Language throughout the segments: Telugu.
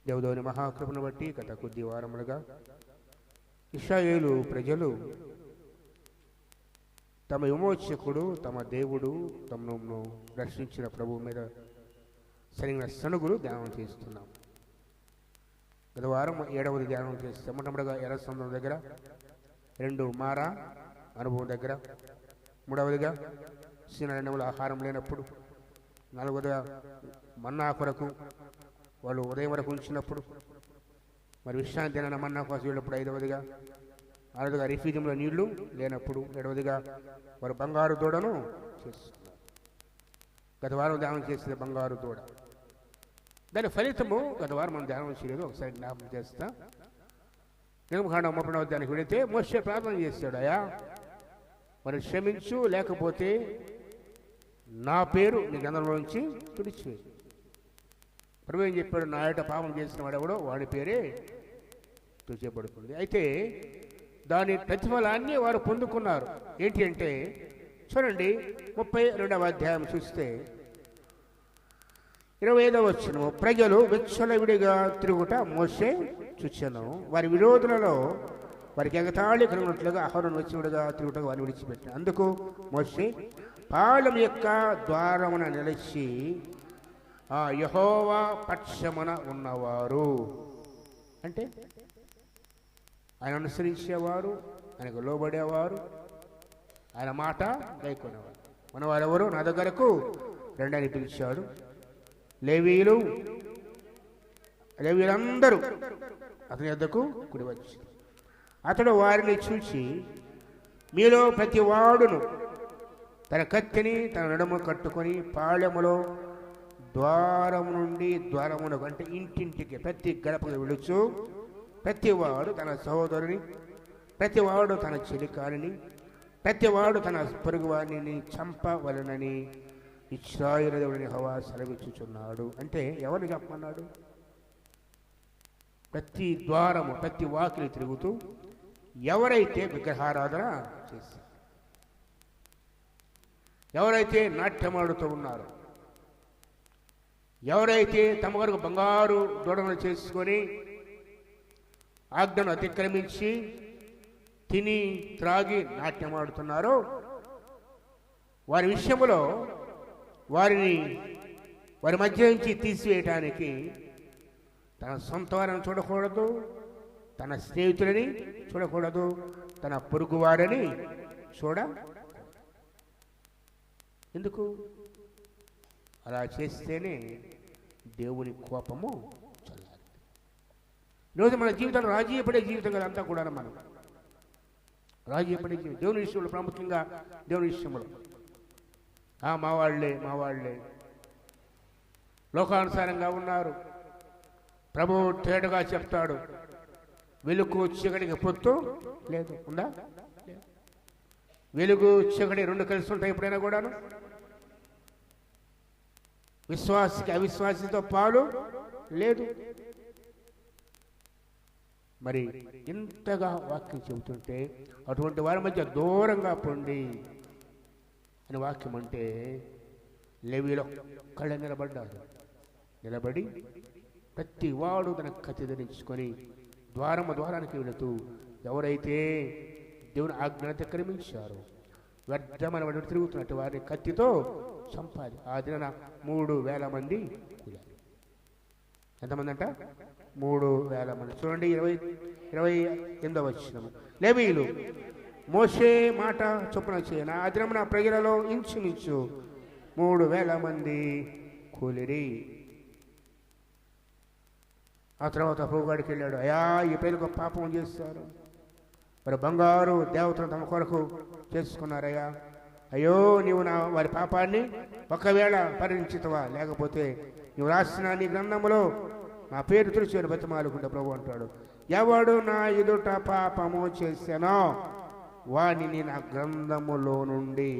దేవుని మహాకృపను బట్టి గత కొద్ది వారములుగా ఇశ్రాయేలు ప్రజలు తమ విమోచకుడు, తమ దేవుడు, తమను రక్షించిన ప్రభువు మీద సరైన సనుగులు ధ్యానం చేస్తున్నాం. గత వారం 7వది ధ్యానం చేస్తే మొట్టమొదటిగా ఎర్ర సముద్రం దగ్గర, 2 మారా అనుభవం దగ్గర, 3వదిగా సీనారణ్యంలో ఆహారం లేనప్పుడు, 4వదిగా మన్నా కొరకు వాళ్ళు ఉదయం వరకు ఉంచినప్పుడు, మరి విశ్రాంతి అయిన మన్నా కోసం వెళ్ళినప్పుడు, 5వదిగా 6వదిగా రిఫ్యూజియంలో నీళ్లు లేనప్పుడు, 7వదిగా వారు బంగారు దూడను చేస్తున్నారు. గత వారం ధ్యానం చేసేది బంగారు దూడ. దాని ఫలితము గత వారం మనం ధ్యానం చేయలేదు, ఒకసారి జ్ఞాపకం చేస్తా. నిర్మకాండం 30వ అధ్యాయానికి వెళితే మోషే ప్రార్థన చేస్తాడు, అయ్యా మరి క్షమించు, లేకపోతే నా పేరు నీ గ్రంథంలోంచి తుడిచివేయి. ప్రభు ఏం చెప్పాడు, నా ఏట పాపం చేసిన వాడెవడో వాడి పేరే తుడిచేయబడుతుంది. అయితే దాని ప్రతిఫలాన్ని వారు పొందుకున్నారు. ఏంటి అంటే చూడండి, 32వ అధ్యాయం చూస్తే 25వ వచనం, ప్రజలు విచ్చలవిడిగా తిరుగుట మోషే చూచెను. వారి విరోధులలో వారికి ఎగతాళి కలిగినట్లుగా అహరోను విచ్చలవిడిగా తిరుగుట వారిని విడిచిపెట్టారు. అందుకు మోషే పాలెం యొక్క ద్వారమున నిలిచి ఆ యెహోవా పక్షమున ఉన్నవారు, అంటే ఆయన అనుసరించేవారు, ఆయనకు లోబడేవారు, ఆయన మాట గైకొనేవారు, మనవారెవరు నా దగ్గరకు రండి అని పిలిచాడు. లేవీయులందరూ అతని వద్దకు కూడి వచ్చి అతడు వారిని చూచి, మీలో ప్రతి వాడును తన కత్తిని తన నడుము కట్టుకొని పాళెములో ద్వారము నుండి ద్వారమునకు, అంటే ఇంటింటికి ప్రతి గడపకు వెళుచు ప్రతివాడు తన సహోదరుని, ప్రతివాడు తన చెలికారిని, ప్రతివాడు తన పొరుగువారిని చంపవలనని ఇశ్రాయేలు దేవుని యెహోవా సెలవిచ్చుచున్నాడు. అంటే ఎవరిని చెప్పమన్నాడు? ప్రతి ద్వారము, ప్రతి వాకిలి తిరుగుతూ ఎవరైతే విగ్రహారాధన చేశారు, ఎవరైతే నాట్యమాడుతూ ఉన్నారు, ఎవరైతే తమ వరకు బంగారు దూడను చేసుకొని ఆజ్ఞను అతిక్రమించి తిని త్రాగి నాట్యమాడుతున్నారో వారి విషయంలో వారి మధ్య నుంచి తీసివేయటానికి తన సొంత వారిని చూడకూడదు, తన స్నేహితులని చూడకూడదు, తన పొరుగు వారిని ఎందుకు? అలా చేస్తేనే దేవుని కోపము చల్లారి. ఈరోజు మన జీవితంలో రాజీపడే జీవితం కదా అంతా కూడా. మనం రాజీపడే జీవితం దేవుని విషయంలో, ప్రాముఖ్యంగా దేవుని విషయంలో మా వాళ్ళే లోకానుసారంగా ఉన్నారు. ప్రభు తేటగా చెప్తాడు, వెలుగు చీకటికి పొత్తు లేదు. ఉందా? వెలుగు చీకటి 2 కలిసి ఉంటాయి ఎప్పుడైనా కూడాను. విశ్వాసికి అవిశ్వాసితో పాలు లేదు. మరి ఇంతగా వాక్యం చెబుతుంటే అటువంటి వారి మధ్య దూరంగా పొండి అని వాక్యం అంటే, లేవీయులు కళ్ళ నిలబడ్డారు. నిలబడి ప్రతి వాడు తన కత్తి ధరించుకొని ద్వారానికి వెళుతూ ఎవరైతే దేవుని ఆజ్ఞను అతిక్రమించారో, వ్యర్థమైన వాడు తిరుగుతున్నట్టు వారిని కత్తితో చంపాలి. ఆ దిన 3,000 మంది కూలారు. ఎంతమంది అంట? 3,000 మంది. చూడండి 28వ వచనం, లేవీయులు మోషే మాట చొప్పున చేయన ఆ దినమున ప్రజలలో ఇంచుమించు 3,000 మంది కూలిరి. ఆ తర్వాత ప్రభుగాడికి వెళ్ళాడు, అయ్యా ఈ పేరుకు పాపం చేస్తారు, మరి బంగారు దేవతను తమ కొరకు చేసుకున్నారయ్యా, అయ్యో నీవు వారి పాపాన్ని ఒకవేళ పరిగణించుతావా, లేకపోతే నువ్వు రాసిన నీ గ్రంథములో నా పేరు తుడిచి బతిమాలుకుంటే ప్రభు అంటాడు, ఎవడు నా ఎదుట పాపము చేశానో వాడిని నా గ్రంథములో నుండి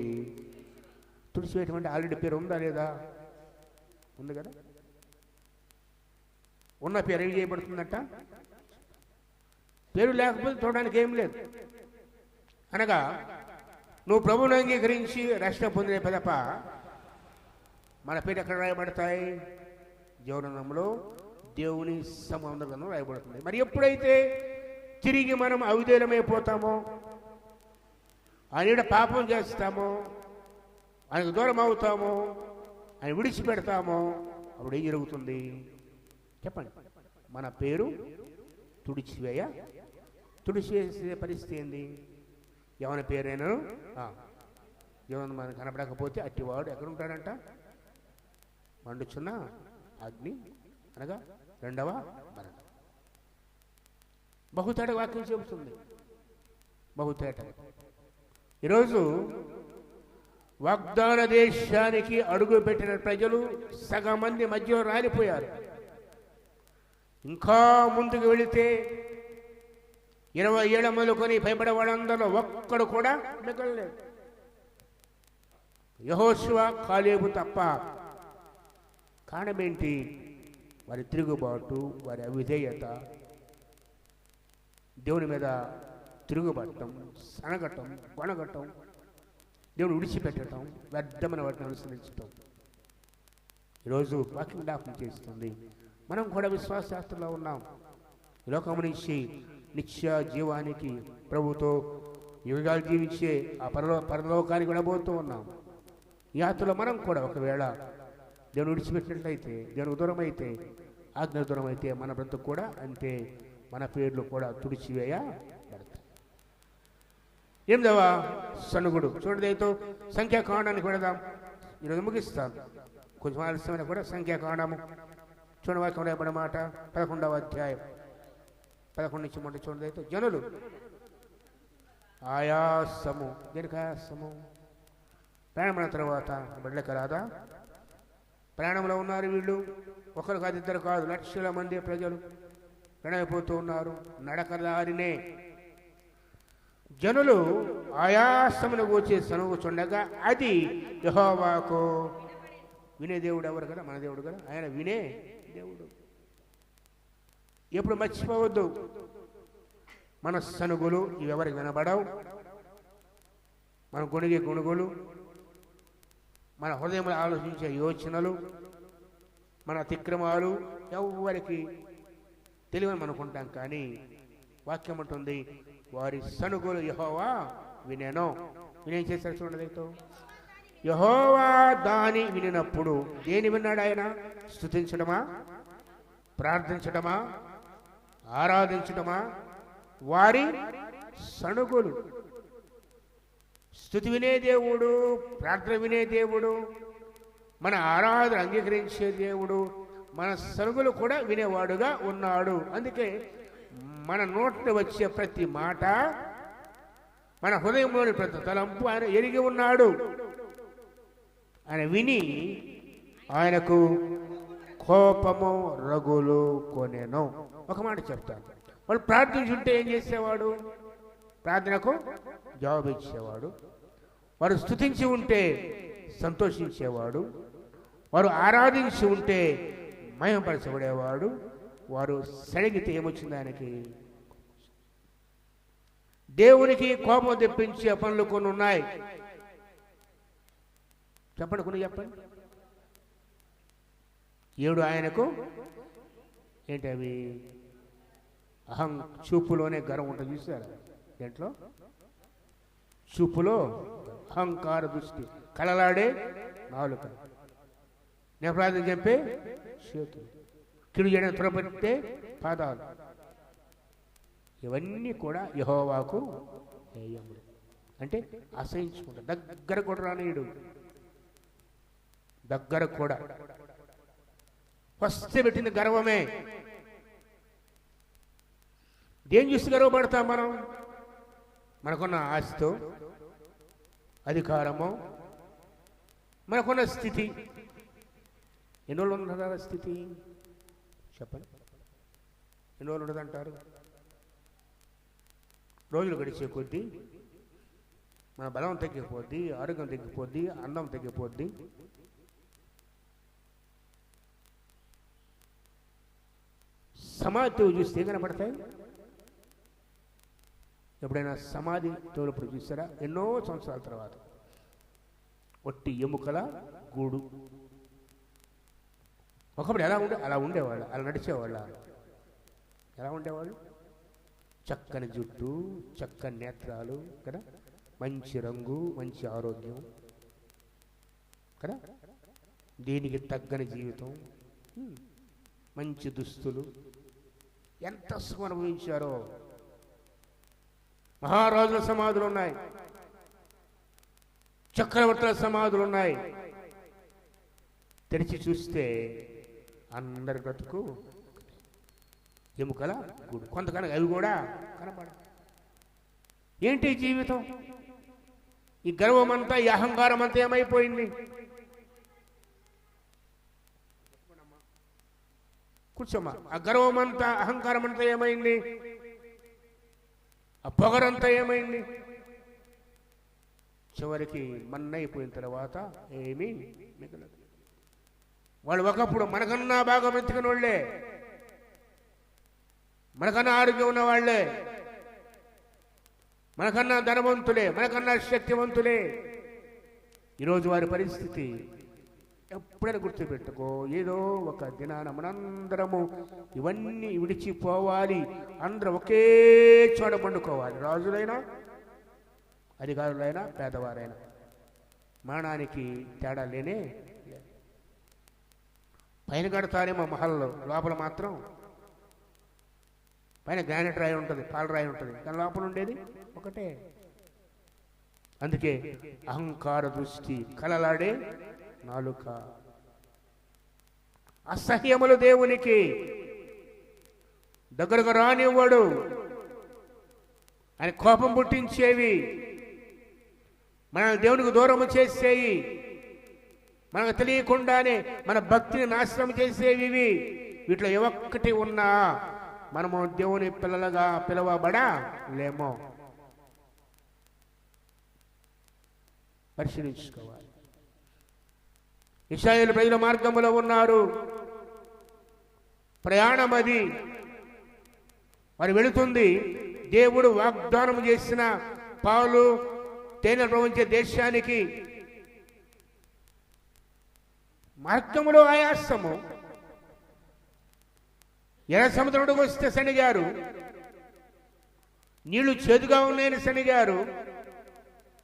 తుడిచివేయటం. ఆల్రెడీ పేరు ఉందా లేదా? ఉంది కదా. ఉన్న పేరు ఏం చేయబడుతుందంట? పేరు లేకపోతే చూడడానికి ఏం లేదు. అనగా నువ్వు ప్రభువును అంగీకరించి రక్షణ పొందిన పిదప మన పేరు ఎక్కడ రాయబడతాయి? జీవనంలో దేవుని సమాధానం గ్రంథం రాయబడుతుంది. మరి ఎప్పుడైతే తిరిగి మనం అవిధేయమైపోతామో, ఆయన పాపం చేస్తామో, ఆయనకు దూరం అవుతామో, ఆయన విడిచిపెడతామో, అప్పుడు ఏం జరుగుతుంది చెప్పండి? మన పేరు తుడిచివేసే పరిస్థితి ఏంది? ఎవరి పేరైనా దేవుని మనకు కనపడకపోతే అట్టివాడు ఎక్కడ ఉంటాడంట? మండుచున్న అగ్ని అనగా రెండవ మరణం. బహుతేట వాక్యం చెబుతుంది. బహుతేట. ఈరోజు వాగ్దాన దేశానికి అడుగు పెట్టిన ప్రజలు సగం మంది మధ్యలో రాలిపోయారు. ఇంకా ముందుకు వెళితే 20 ఏళ్ల మొదలుకొని భయపడే వాళ్ళందరూ ఒక్కడు కూడా మిగలలేదు. యెహోషువ, కాలేబు తప్ప. కారణమేంటి? వారి తిరుగుబాటు, వారి అవిధేయత, దేవుని మీద తిరుగుబడటం, సనగటం, కొనగటం, దేవుని విడిచిపెట్టడం, వ్యర్థమైన వాటిని అనుసరించటం. ఈరోజు వాక్యం జ్ఞాపకం చేస్తుంది. మనం కూడా విశ్వాసశాస్త్రంలో ఉన్నాం. ఈ లోకం నుంచి నిత్య జీవానికి ప్రభుతో యుగాలు జీవించే ఆ పరలోకానికి వెళ్ళబోతూ ఉన్నాం. ఈ యాత్రలో మనం కూడా ఒకవేళ దేవుని విడిచిపెట్టినట్లయితే, దేవునికి దూరం అయితే, ఆజ్ఞ దూరం అయితే మన బ్రతుకు కూడా అంతే. మన పేర్లు కూడా తుడిచివేయబడతాయి. 8వ సనుగుడు చూడదైతే సంఖ్యాకాండానికి వెళదాం. ఈరోజు ముగిస్తాను. కొంచెం ఆలస్యమైన కూడా సంఖ్యాకాండము చూడవాక్యం రాయబడిన మాట 11వ అధ్యాయం 11 నుంచి మొదటి చూడదైతే, జనులు ఆయాసము. దేనికి ఆయాసము? ప్రయాణమైన తర్వాత బిడ్డలకి రాదా? ప్రయాణంలో ఉన్నారు వీళ్ళు. ఒకరు కాదు, ఇద్దరు కాదు, లక్షల మంది ప్రజలు ప్రయాణమైపోతూ ఉన్నారు. నడకదారినే జనులు ఆయాసమును గూర్చి సనుగుచుండగా అది యెహోవాకు వినే దేవుడు. ఎవరు కదా? మన దేవుడు కదా. ఆయన వినే దేవుడు. ఎప్పుడు మర్చిపోవద్దు, మన సనుగులు ఇవెవరికి వినబడవు. మన గొణిగే గొణుగులు, మన హృదయంలో ఆలోచించే యోచనలు, మన అతిక్రమాలు ఎవరికి తెలియని అనుకుంటాం. కానీ వాక్యం ఉంటుంది, వారి సనుగులు యెహోవా వినెను. వినేం చేశారు చూడండి. యెహోవా దాని వినినప్పుడు దేని విన్నాడు ఆయన? స్తుతించడమా, ప్రార్థించడమా, ఆరాధించడమా? వారి సనుగులు. స్తుతి వినే దేవుడు, ప్రార్థన వినే దేవుడు, మన ఆరాధన అంగీకరించే దేవుడు, మన సనుగులు కూడా వినేవాడుగా ఉన్నాడు. అందుకే మన నోట వచ్చే ప్రతి మాట, మన హృదయంలోని ప్రతి తలంపు ఆయన ఎరిగి ఉన్నాడు. ఆయన విని ఆయనకు కోపము రగులు కొనెను. ఒక మాట చెప్తాను. వాళ్ళు ప్రార్థించుంటే ఏం చేసేవాడు? ప్రార్థనకు జవాబు ఇచ్చేవాడు. వారు స్తుతించి ఉంటే సంతోషించేవాడు. వారు ఆరాధించి ఉంటే మహిమపరచబడేవాడు. వారు సడిగితే ఏమొచ్చింది ఆయనకి? దేవునికి కోపం తెప్పించే పనులు కొన్ని ఉన్నాయి. చెప్పండి, కొన్ని చెప్పండి. 7 ఆయనకు ఏంటి అవి? చూపులోనే గర్వం ఉంటుంది. చూసారా? దేంట్లో? చూపులో అహంకార దృష్టి, కలలాడే నాలుక, నేపథ్యం చెప్పే చేతులు, కిడు చేయడం త్వరపెట్టే పాదాలు. ఇవన్నీ కూడా యెహోవాకు హేయములు. అంటే అసహించుకుంటా. దగ్గర కూడా రానీయుడు. దగ్గర కూడా ఫస్ట్ పెట్టింది గర్వమే. దేని చూసి గర్వపడతాం మనం? మనకున్న ఆస్తితో, అధికారము, మనకున్న స్థితి. ఎన్ని రోజులు ఉన్నదా స్థితి? చెప్పండి, ఎన్ని రోజులు ఉండదంటారు? రోజులు గడిచే కొద్దీ మన బలం తగ్గిపోద్ది, ఆరోగ్యం తగ్గిపోద్ది, అందం తగ్గిపోద్ది. సమాధితో చూస్తే కనపడతాయి. ఎప్పుడైనా సమాధి తోలుప్పుడు చూసారా? ఎన్నో సంవత్సరాల తర్వాత ఒట్టి ఎముకల గూడు. ఒకప్పుడు అలా ఉండేవాళ్ళు, అలా నడిచేవాళ్ళు. ఎలా ఉండేవాళ్ళు? చక్కని జుట్టు, చక్కని నేత్రాలు కదా, మంచి రంగు, మంచి ఆరోగ్యం కదా, దీనికి తగ్గని జీవితం, మంచి దుస్తులు, ఎంత సుఖం అనుభవించారో. మహారాజుల సమాధులు ఉన్నాయి, చక్రవర్తుల సమాధులు ఉన్నాయి. తెరిచి చూస్తే అందరి బ్రతుకు ఎముకల గూడు, కొంతకాలం అవి కూడా కనపడ. ఏంటి జీవితం? ఈ గర్వం అంతా, ఈ అహంకారం అంతా ఏమైపోయింది? కూర్చోమ్మా. ఆ గర్వం అంతా, అహంకారం అంతా ఏమైంది? ఆ పొగరంతా ఏమైంది? చివరికి మన్నైపోయిన తర్వాత ఏమీ మిగలదు. వాళ్ళు ఒకప్పుడు మనకన్నా బాగా మెచ్చుకున్న వాళ్ళే, మనకన్నా ఆరోగ్యం ఉన్న వాళ్ళే, మనకన్నా ధనవంతులే, మనకన్నా శక్తివంతులే. ఈరోజు వారి పరిస్థితి ఎప్పుడైనా గుర్తుపెట్టుకో, ఏదో ఒక దినాన మనందరము ఇవన్నీ విడిచిపోవాలి, అందరం ఒకే చోట పండుకోవాలి. రాజులైనా, అధికారులైనా, పేదవారైనా మరణానికి తేడా లేనే. పైన కడతారేమో మహల్లో, లోపల మాత్రం పైన గ్రానైట్ రాయి ఉంటుంది, పాలరాయి ఉంటుంది, కానీ లోపల ఉండేది ఒకటే. అందుకే అహంకార దృష్టి, కలలాడే నాలుక, అసహ్యములు దేవునికి దగ్గరకు రానివ్వడు. ఆయన కోపం పుట్టించేవి, మనల్ని దేవునికి దూరం చేసేవి, మనకు తెలియకుండానే మన భక్తిని నాశనం చేసేవి. వీటిలో ఏ ఒక్కటి ఉన్నా మనము దేవుని పిల్లలుగా పిలవబడలేమో పరిశీలించుకోవాలి. ఇశ్రాయేలు ప్రజల మార్గంలో ఉన్నారు, ప్రయాణం అది. వారు వెళుతుంది దేవుడు వాగ్దానం చేసిన పాలు తేనె ప్రవహించే దేశానికి. మార్గంలో ఆయాసము. ఎర్ర సముద్రంలోకి వస్తే శనిగారు, నీళ్లు చేదుగా ఉన్నాయని శనిగారు,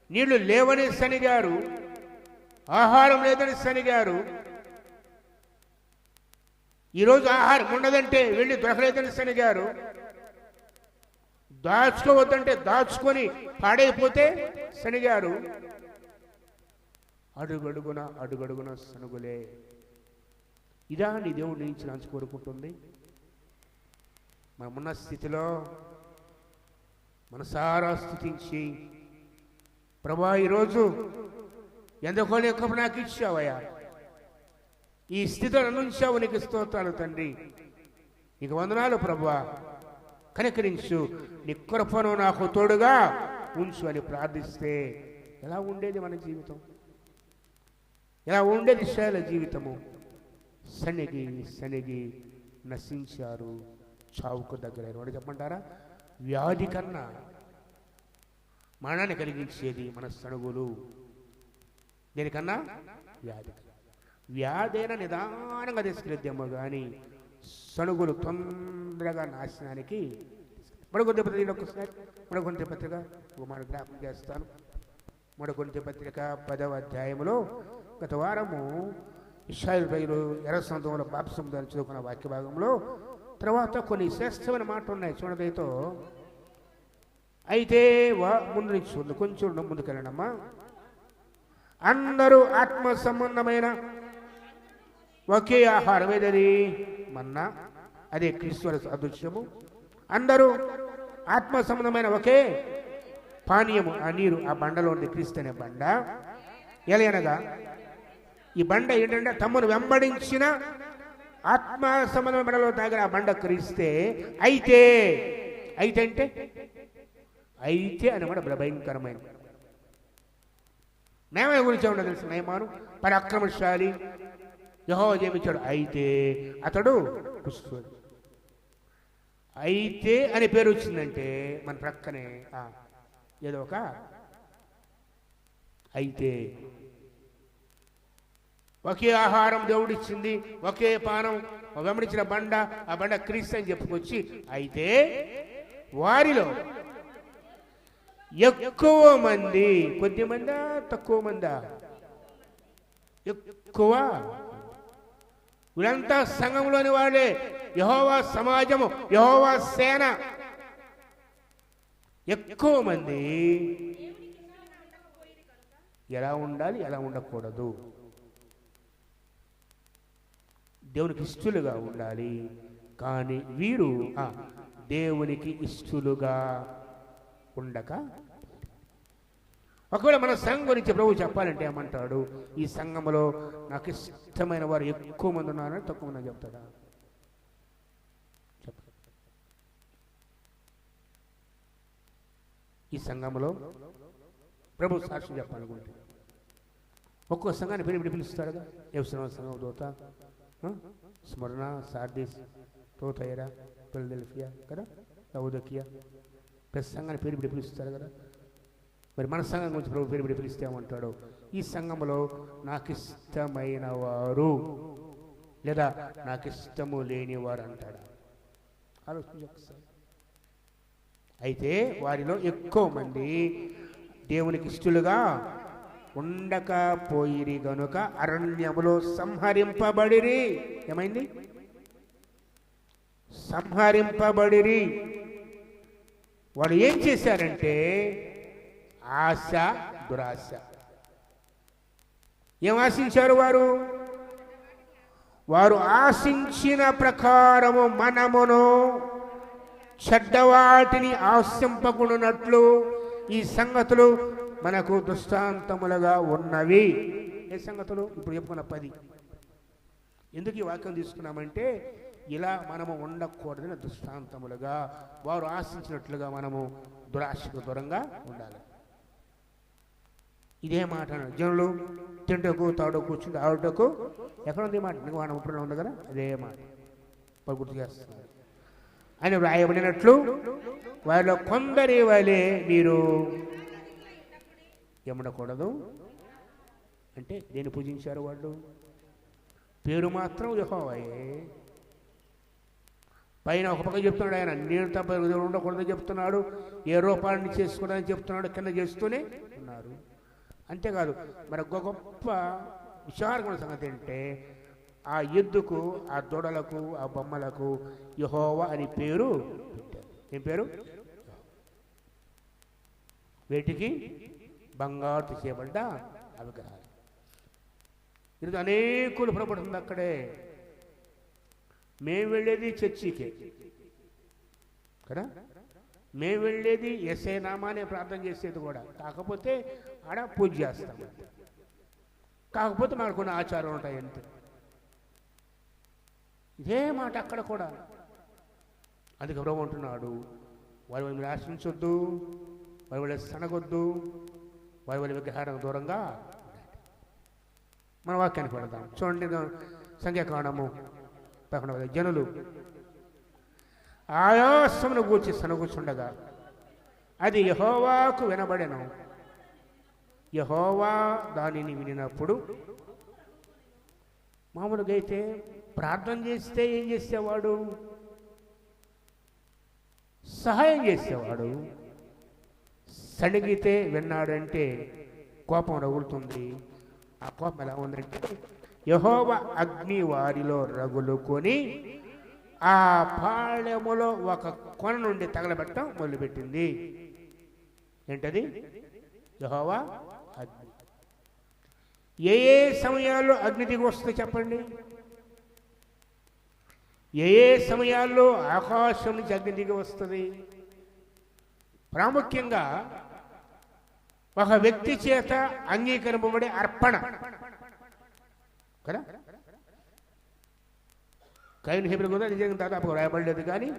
నీళ్లు లేవని శనిగారు, ఆహారం లేదని శనిగారు. ఈరోజు ఆహారం ఉండదంటే వెళ్ళి దొరకలేదని శనిగారు, దాచుకోవద్దంటే దాచుకొని పాడైపోతే శనిగారు. అడుగడుగున సనుగులే. ఇదా నీ దేవుడి నుంచి నాకు కోరుకుంటుంది? మనమున్న స్థితిలో మనసారా స్థుతించి, ప్రభా ఈరోజు ఎందుకో ఎక్కువ నాకు ఇచ్చావయ్యా, ఈ స్థితిలో నన్ను ఉంచావు, నీకు స్తోత్రాలు తండ్రి, నీకు వందనాలు ప్రభా, కనికరించు, నీ కృపను నాకు తోడుగా ఉంచు అని ప్రార్థిస్తే ఎలా ఉండేది మన జీవితం? ఎలా ఉండేది ఇశ్రాయేలు జీవితము? సనిగి నశించారు, చావుకు దగ్గరైన వాడు. చెప్పంటారా? వ్యాధి కన్నా మరణాన్ని కలిగించేది మన సణుగులు. దేనికన్నా? వ్యాధైన నిదానంగా తీసుకెళ్తేమో కానీ సణుగులు తొందరగా నాశనానికి. మరొకొంత పత్రిక ఒక్కసారి, మరొకొంత పత్రిక ఒక మాట జ్ఞాపకం చేస్తాను. మరొకొంత పత్రిక 10వ అధ్యాయంలో గత వారము ఇశ్రాయేలు ప్రజలు ఎర్ర సముద్రంలో బాప్తిస్మం చదువుకున్న వాక్య భాగంలో తర్వాత కొన్ని శ్రేష్టమైన మాటలు ఉన్నాయి చూడదైతో. అయితే ముందు నుంచి చూడండి, కొంచెం ముందుకెళ్ళండమ్మా. అందరూ ఆత్మ సంబంధమైన ఒకే ఆహారం ఏదది? మన్నా, అదే క్రీస్తు అదృశ్యము. అందరూ ఆత్మ సంబంధమైన ఒకే పానీయము, ఆ నీరు, ఆ బండలో ఉంది క్రీస్తు అనే బండ. ఎలయనగా ఈ బండ ఏంటంటే తమను వెంబడించిన ఆత్మ సంబంధమైన బండలో తాగిన ఆ బండ క్రీస్తే. అయితే అంటే అయితే అనమాట భయంకరమైన నేమయ గురించి ఏమన్నా తెలుసు? నయమాను పరాక్రమశాలి, యెహోవా జయమిచ్చాడు, అయితే అతడు కుష్ఠరోగి. అయితే అనే పేరు వచ్చిందంటే మన ప్రక్కనే ఏదో ఒక అయితే. ఒకే ఆహారం దేవుడిచ్చింది, ఒకే పానం వెంబడించిన బండ, ఆ బండ క్రీస్తు అని చెప్పుకొచ్చి, అయితే వారిలో ఎక్కువ మంది, కొద్ది మందా తక్కువ మందా? ఎక్కువ. వీళ్ళంతా సంఘంలోని వాళ్ళే, యెహోవా సమాజము, యెహోవా సేన. ఎక్కువ మంది ఎలా ఉండాలి, ఎలా ఉండకూడదు? దేవునికి ఇష్టలుగా ఉండాలి. కానీ వీరు దేవునికి ఇష్టలుగా ఉండక, ఒకవేళ మన సంఘం గురించి ప్రభు చెప్పాలంటే ఏమంటాడు? ఈ సంఘంలో నాకు ఇష్టమైన వారు ఎక్కువ మంది ఉన్నారని తక్కువ మంది చెప్తాడా? ఈ సంఘంలో ప్రభు సాక్షి చెప్పాలనుకుంటే ఒక్కో సంఘాన్ని పేరు పిలుస్తాడుగా. యెరూషలేము సంఘం దూత, స్మరణ, సార్డిస్, తోతైరా, ఫిలదెల్ఫియా కదా, లవోదికీయ, ప్రతి సంఘాన్ని పేరు పిలుస్తారు కదా. మరి మన సంఘం గురించి ప్రభు పేరు పిలిస్తే ఏమంటాడు? ఈ సంఘంలో నాకు ఇష్టమైన వారు లేదా నాకు ఇష్టము లేని వారు అంటాడా? ఆలోచించి ఒకసారి. అయితే వారిలో ఎక్కువ మంది దేవునికి ఇష్టలుగా ఉండకపోయిరి గనుక అరణ్యములో సంహరింపబడిరి. ఏమైంది? సంహరింపబడిరి. వాడు ఏం చేశారంటే ఆశ, దురాశ. ఏం ఆశించారు వారు? వారు ఆశించిన ప్రకారము మనమును చెడ్డవాటిని ఆశింపకున్నట్లు ఈ సంగతులు మనకు దృష్టాంతములుగా ఉన్నవి. ఏ సంగతులు? ఇప్పుడు చెప్పుకున్న 10. ఎందుకు ఈ వాక్యం తీసుకున్నామంటే ఇలా మనము ఉండకూడదని దృష్టాంతములుగా, వారు ఆశించినట్లుగా మనము దురాశకు దూరంగా ఉండాలి. ఇదే మాట జనులు తింటకు, తాడు, కూర్చుంటే ఆడుటకు. ఎక్కడ ఉంది మాట? ఇంకా మనం ఇప్పుడు ఉంది కదా, అదే మాట గుర్తు చేస్తున్నారు. అని వ్రాయబడినట్లు వారిలో కొందరి వలె మీరు ఏముండకూడదు. అంటే దేన్ని పూజించారు వాళ్ళు? పేరు మాత్రం యెహోవాయే. పైన ఒక పక్క చెప్తున్నాడు ఆయన, నేను తప్ప ఉండకూడదని చెప్తున్నాడు, ఏ రూపాన్ని చేసుకోవడానికి చెప్తున్నాడు, కింద చేస్తూనే ఉన్నారు. అంతేకాదు, మరి గొప్ప విచారమైన సంగతి అంటే ఆ ఎద్దుకు, ఆ దొడలకు, ఆ బొమ్మలకు యెహోవా అని పేరు పెట్టారు. ఏం పేరు? వీటికి బంగారు చేయబడ్డ విగ్రహాలు. ఇది అనేకులు పొరపడుతుంది అక్కడే. మేము వెళ్ళేది చర్చికే కదా, మేము వెళ్ళేది యేసయ్య నామానే ప్రార్థన చేసేది కూడా. కాకపోతే ఆడ పూజ చేస్తాం, కాకపోతే మనకు కొన్ని ఆచారాలు ఉంటాయి అంతే. ఇదే మాట అక్కడ కూడా. అందుకే ప్రభు అంటున్నాడు, వారి వాళ్ళని ఆశించొద్దు, వారి వాళ్ళ సనగొద్దు, వారి వాళ్ళ విగ్రహానికి దూరంగా. మన వాక్యానికి పెడదాం. చూడండి, సంఖ్యాకాండము 11. జనులు ఆయాసమును గూర్చి సనగూచుండగా అది యెహోవాకు వినబడెను. యెహోవా దానిని వినినప్పుడు, మామూలుగా అయితే ప్రార్థన చేస్తే ఏం చేసేవాడు? సహాయం చేసేవాడు. సణిగితే విన్నాడంటే కోపం రగులుతుంది. ఆ కోపం ఎలా ఉందంటే, యెహోవా అగ్ని వారిలో రగులుకొని ఆ పాళెములో ఒక కొన నుండి తగలబెట్టడం మొదలుపెట్టింది. ఏంటది? యెహోవా అగ్ని. ఏ ఏ సమయాల్లో అగ్ని దిగి వస్తుంది చెప్పండి? ఏ ఏ సమయాల్లో ఆకాశం నుంచి అగ్ని దిగి వస్తుంది? ప్రాముఖ్యంగా ఒక వ్యక్తి చేత అంగీకరింపబడే అర్పణ కదా. కయ్యను హెబ్రీ కూడా నిజంగా దాదాపు రాయబడలేదు, కానీ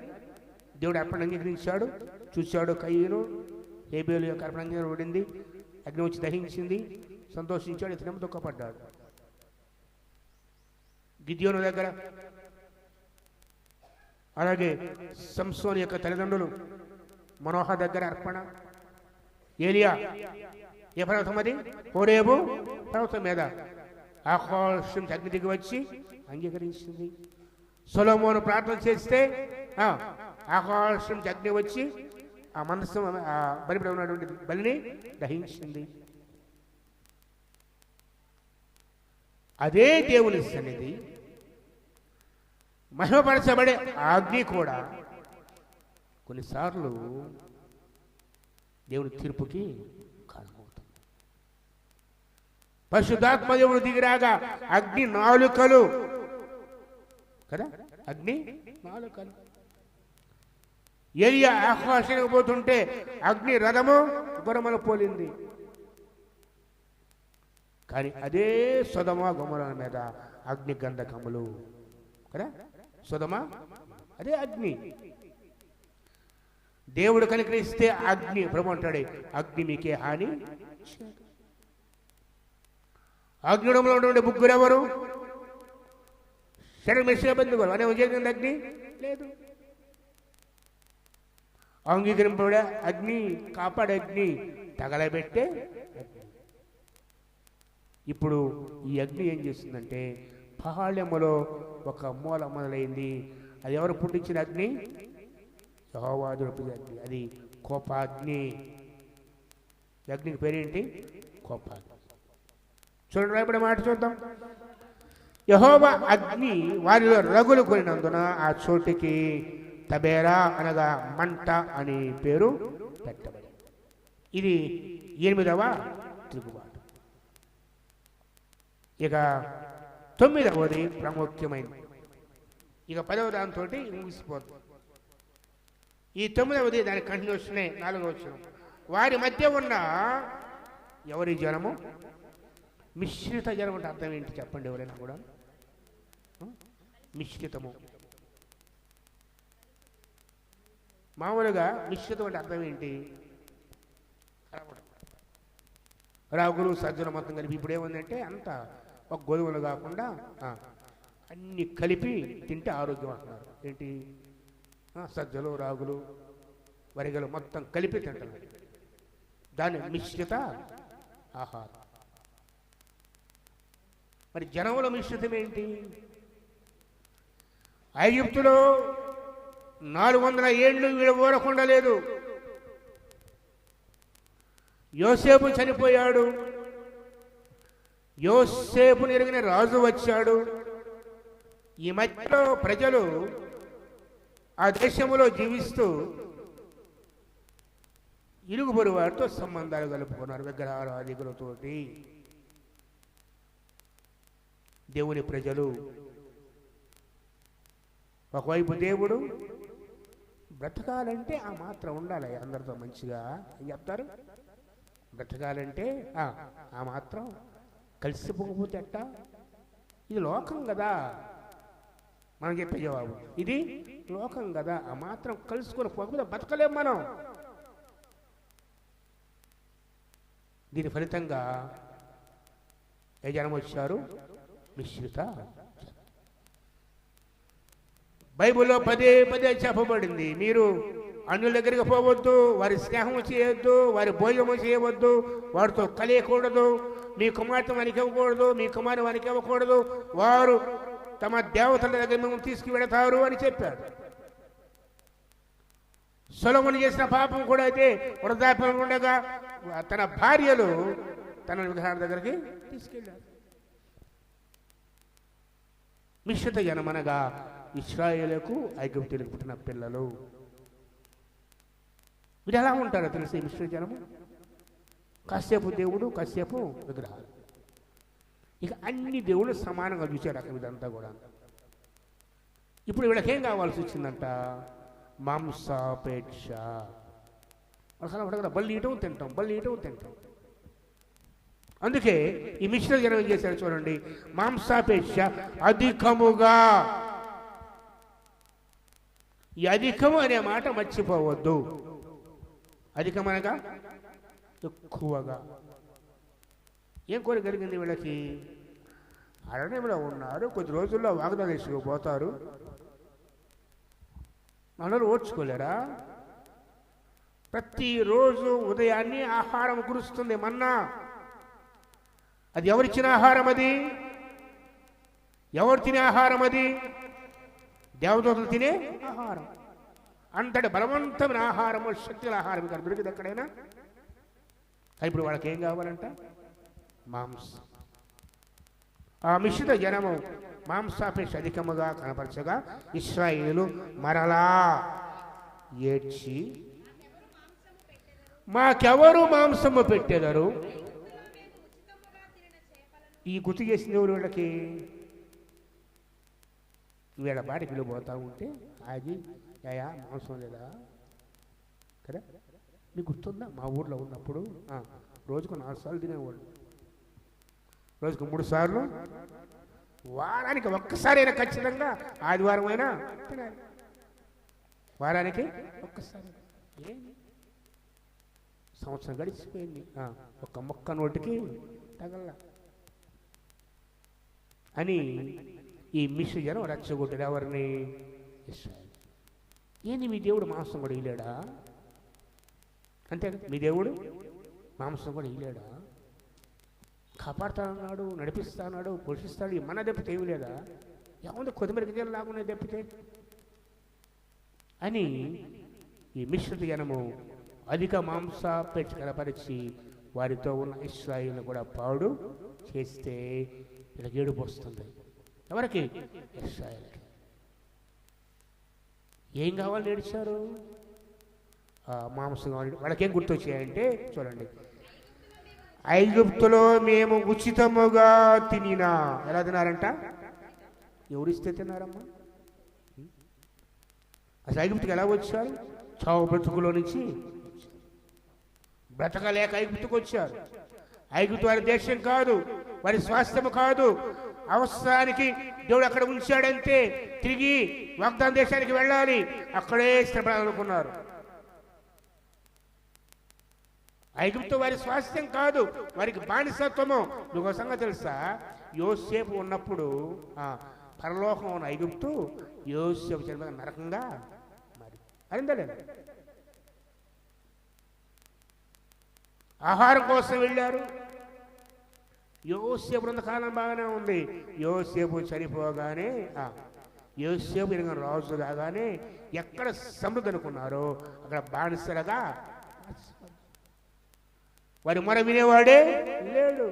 దేవుడు అర్పణ అంగీకరించాడు. చూశాడు కయ్యను, హేబేలు యొక్క అర్పణ అంగీకరించబడింది. అగ్ని వచ్చి దహించింది, సంతోషించాడు, ఇతనేమో దుఃఖపడ్డాడు. గిద్యోను దగ్గర, అలాగే సంసోను యొక్క తల్లిదండ్రులు మనోహ దగ్గర అర్పణ. ఏలియా ఏ పర్వతం? అది హోరేబు పర్వతం మీద. ఆకాశం అగ్ని దిగి వచ్చి అంగీకరించింది. సొలొమోను ప్రార్థన చేస్తే ఆకాశం అగ్ని వచ్చి ఆ మనస్సు ఆ బలిపీఠంలో ఉన్నటువంటి బలిని దహించింది. అదే దేవుని సన్నిధి మహిమపరచబడే అగ్ని కూడా కొన్నిసార్లు దేవుని తీర్పుకి కారణమవుతుంది. పరిశుద్ధాత్మ దేవుడు దిగిరాగా అగ్ని నాలుకలు కదా, అగ్ని నాలుకలు. ఏలియా ఆకాశానికి పోతుంటే అగ్ని రథము గుర్రమును పోలింది. కానీ అదే సొదొమ గొమొర్రా మీద అగ్ని గంధకములు కదా. సొదొమ అదే అగ్ని. దేవుడు కనికరిస్తే అగ్ని, ప్రభు అంటాడు అగ్ని మీకే హాని. అగ్నిడంలో ఉండే ముగ్గురు ఎవరు? షడ్‌మిశ్రబంధువులు. అనే జరిగింది అగ్ని లేదు. అంగీకరింపబడే అగ్ని, కాపాడే అగ్ని, తగలబెట్టే అగ్ని. ఇప్పుడు ఈ అగ్ని ఏం చేస్తుందంటే పాళెములో ఒక మూల మొదలైంది. అది ఎవరు పుట్టించిన అగ్ని? యెహోవా పుట్టించిన అగ్ని. అది కోపాగ్ని. అగ్నికి పేరేంటి? కోపాగ్ని. చూడండి, రేపటి మాట చూద్దాం. యెహోవా అగ్ని వారిలో రగులు కొనినందున ఆ చోటికి తబేరా అనగా మంట అని పేరు పెట్టబడింది. ఇది 8వ తిరుగుబాటు. ఇక 9వది ప్రాముఖ్యమైనది. ఇక 10వ దాంతో ముగిసిపోతుంది. ఈ 9వది దాని కంటిన్యూషనే 4వ వచనం. వారి మధ్య ఉన్న ఎవరి జనము? మిశ్రిత జనం. అంటే అర్థం ఏంటి చెప్పండి ఎవరైనా కూడా? మిశ్రితము. మామూలుగా మిశ్రితం అంటే అర్థం ఏంటి? రాగులు సజ్జలు మొత్తం కలిపి. ఇప్పుడు ఏముందంటే అంత ఒక గోధుమలు కాకుండా అన్ని కలిపి తింటే ఆరోగ్యం అంటున్నారు. ఏంటి? సజ్జలు, రాగులు, వరిగలు మొత్తం కలిపి తింటున్నారు. దాన్ని మిశ్రిత ఆహారం. మరి జనముల మిశ్రితం ఏంటి? ఐగుప్తులో 400 ఏళ్ళు వీడు ఊరకుండా లేదు. యోసేపు చనిపోయాడు. యోసేపుని ఎరిగిన రాజు వచ్చాడు. ఈ మధ్యలో ప్రజలు ఆ దేశంలో జీవిస్తూ ఇరుగు పొరుగు వారితో సంబంధాలు కలుపుకున్నారు, విగ్రహారాధికులతోటి. దేవుని ప్రజలు ఒకవైపు దేవుడు బ్రతకాలంటే ఆ మాత్రం ఉండాలి. అందరితో మంచిగా ఏం చెప్తారు? బ్రతకాలంటే ఆ మాత్రం కలిసిపోకపోతే ఎట్ట? ఇది లోకం కదా. మనం చెప్పే జవాబు ఇది లోకం కదా. ఆ మాత్రం కలుసుకొని పోకపోతే బతకలేం మనం. దీని ఫలితంగా ఏ జనం వచ్చారు? మిశ్రిత. బైబిల్లో పదే చెప్పబడింది, మీరు అన్యుల దగ్గరికి పోవద్దు, వారి స్నేహం చేయొద్దు, వారి భోజనం చేయవద్దు, వారితో కలియకూడదు, మీ కుమార్తె వానికి ఇవ్వకూడదు, మీ కుమారు వానికి ఇవ్వకూడదు, వారు తమ దేవతల దగ్గర మిమ్మల్ని తీసుకువెడతారు అని చెప్పాడు. సొలొమోను చేసిన పాపం కూడా అయితే వృద్ధాప్యం ఉండగా తన భార్యలు తన విగ్రహాల దగ్గరికి తీసుకెళ్ళారు. మిశ్రిత జనమనగా ఇశ్రాయేలుకు ఐగుప్తులకు పుట్టిన పిల్లలు. వీరు ఎలా ఉంటారో తెలిసి మిశ్రిత జనము? కాసేపు దేవుడు, కాసేపు విగ్రహాలు. ఇక అన్ని దేవుళ్ళు సమానంగా చూశారు అక్కడ. ఇదంతా కూడా ఇప్పుడు వీళ్ళకేం కావాల్సి వచ్చిందంట? మాంసాపేక్ష. అసలు బల్లి ఇటం తింటాం, బల్లి ఇటం తింటాం. అందుకే ఈ మిశ్రిత జనం ఏం చేశారు చూడండి, మాంసాపేక్ష అధికముగా. ఈ అధికము అనే మాట మర్చిపోవద్దు. అధికమనగా ఎక్కువగా. ఏం కోరిక కలిగింది వీళ్ళకి? అరణ్యంలో ఉన్నారు, కొద్ది రోజుల్లో వాగ్దాన దేశానికి పోతారు. మనలో ఓర్చుకోలేరా? ప్రతిరోజు ఉదయాన్నే ఆహారం కురుస్తుంది, మన్నా. అది ఎవరిచ్చిన ఆహారం? అది ఎవరు తినే ఆహారం అది? దేవదూతలు తినే ఆహారం. అంతటి బలవంతమైన ఆహారము, శక్తుల ఆహారం ఇక్కడ దొరికింది ఎక్కడైనా? ఇప్పుడు వాళ్ళకి ఏం కావాలంట? మాంసం. ఆ మిశ్రిత జనము మాంసాపేక్ష అధికముగా కనపరచగా ఇశ్రాయేలు మరలా ఏడ్చి, మాకెవరు మాంసము పెట్టెదరు? ఈ గుర్తు చేసింది ఎవరు వీళ్ళకి? వీళ్ళ బాటికి వీళ్ళు పోతా ఉంటే ఆగి, అయా మాంసం లేదా కదా? మీకు గుర్తుందా? మా ఊర్లో ఉన్నప్పుడు రోజుకు 4 సార్లు తినేవాళ్ళు, రోజుకు 3 సార్లు, వారానికి ఒక్కసారైనా ఖచ్చితంగా, ఆదివారం అయినా తినాలి, వారానికి ఒక్కసారి. సంవత్సరం గడిచిపోయింది, ఒక్క మొక్క నోటికి తగల అని ఈ మిశ్ర జనం రచ్చగొట్టారు. ఎవరిని? ఇశ్రాయేలు. ఏంది మీ దేవుడు మాంసం కూడా ఇలేడా? అంతే, మీ దేవుడు మాంసం కూడా ఇలేడా? కాపాడుతానన్నాడు, నడిపిస్తాడు, పోషిస్తాడు, మన దెప్పితే ఏమి లేదా? ఏముంది కొద్దిమరి గిజలు లాగునే దెప్పితే అని ఈ మిశ్రిత జనము అధిక మాంసాపేక్ష కనపరిచి వారితో ఉన్న ఇశ్రాయేలును కూడా పాడు చేస్తే ఇలా ఏడుపు వస్తుంది. ఎవరికి? ఇశ్రాయేలుకి. ఏం కావాలని ఏడిచారు? మాంసం కావాలి. వాళ్ళకేం గుర్తొచ్చాయంటే చూడండి, ఐగుప్తులో మేము ఉచితముగా తినినా. ఎలా తినారంట? ఎవరిస్తే తిన్నారమ్మా? అసలు ఐగుప్తుకి ఎలా వచ్చారు? చావు బ్రతుకులో నుంచి బ్రతకలేక ఐగుప్తుకు వచ్చారు. ఐగుప్తు వారి దేశం కాదు, వారి స్వాస్థ్యము కాదు. అవసరానికి దేవుడు అక్కడ ఉంచాడంతే, తిరిగి వాగ్దాన దేశానికి వెళ్ళాలి, అక్కడే స్థిరపడాలనుకున్నారు. ఐగుప్తు వారి స్వాస్థ్యం కాదు, వారికి బానిసత్వము. మీకు సంగతి తెలుసా? యోసేపు ఉన్నప్పుడు పరలోకం ఉన్న ఐగుప్తు యోసేపు చనిపోయిన నరకంగా మరి అరిందా లేదా? ఆహారం కోసం వెళ్ళారు. యోసేపు ఉన్నకాలం బాగానే ఉంది. యోసేపు చనిపోగానే, యోసేపు ఇరగ రాజు కాగానే ఎక్కడ సమృద్ధి అనుకున్నారో అక్కడ బానిసలుగా వారి మొర వినేవాడే లేడు.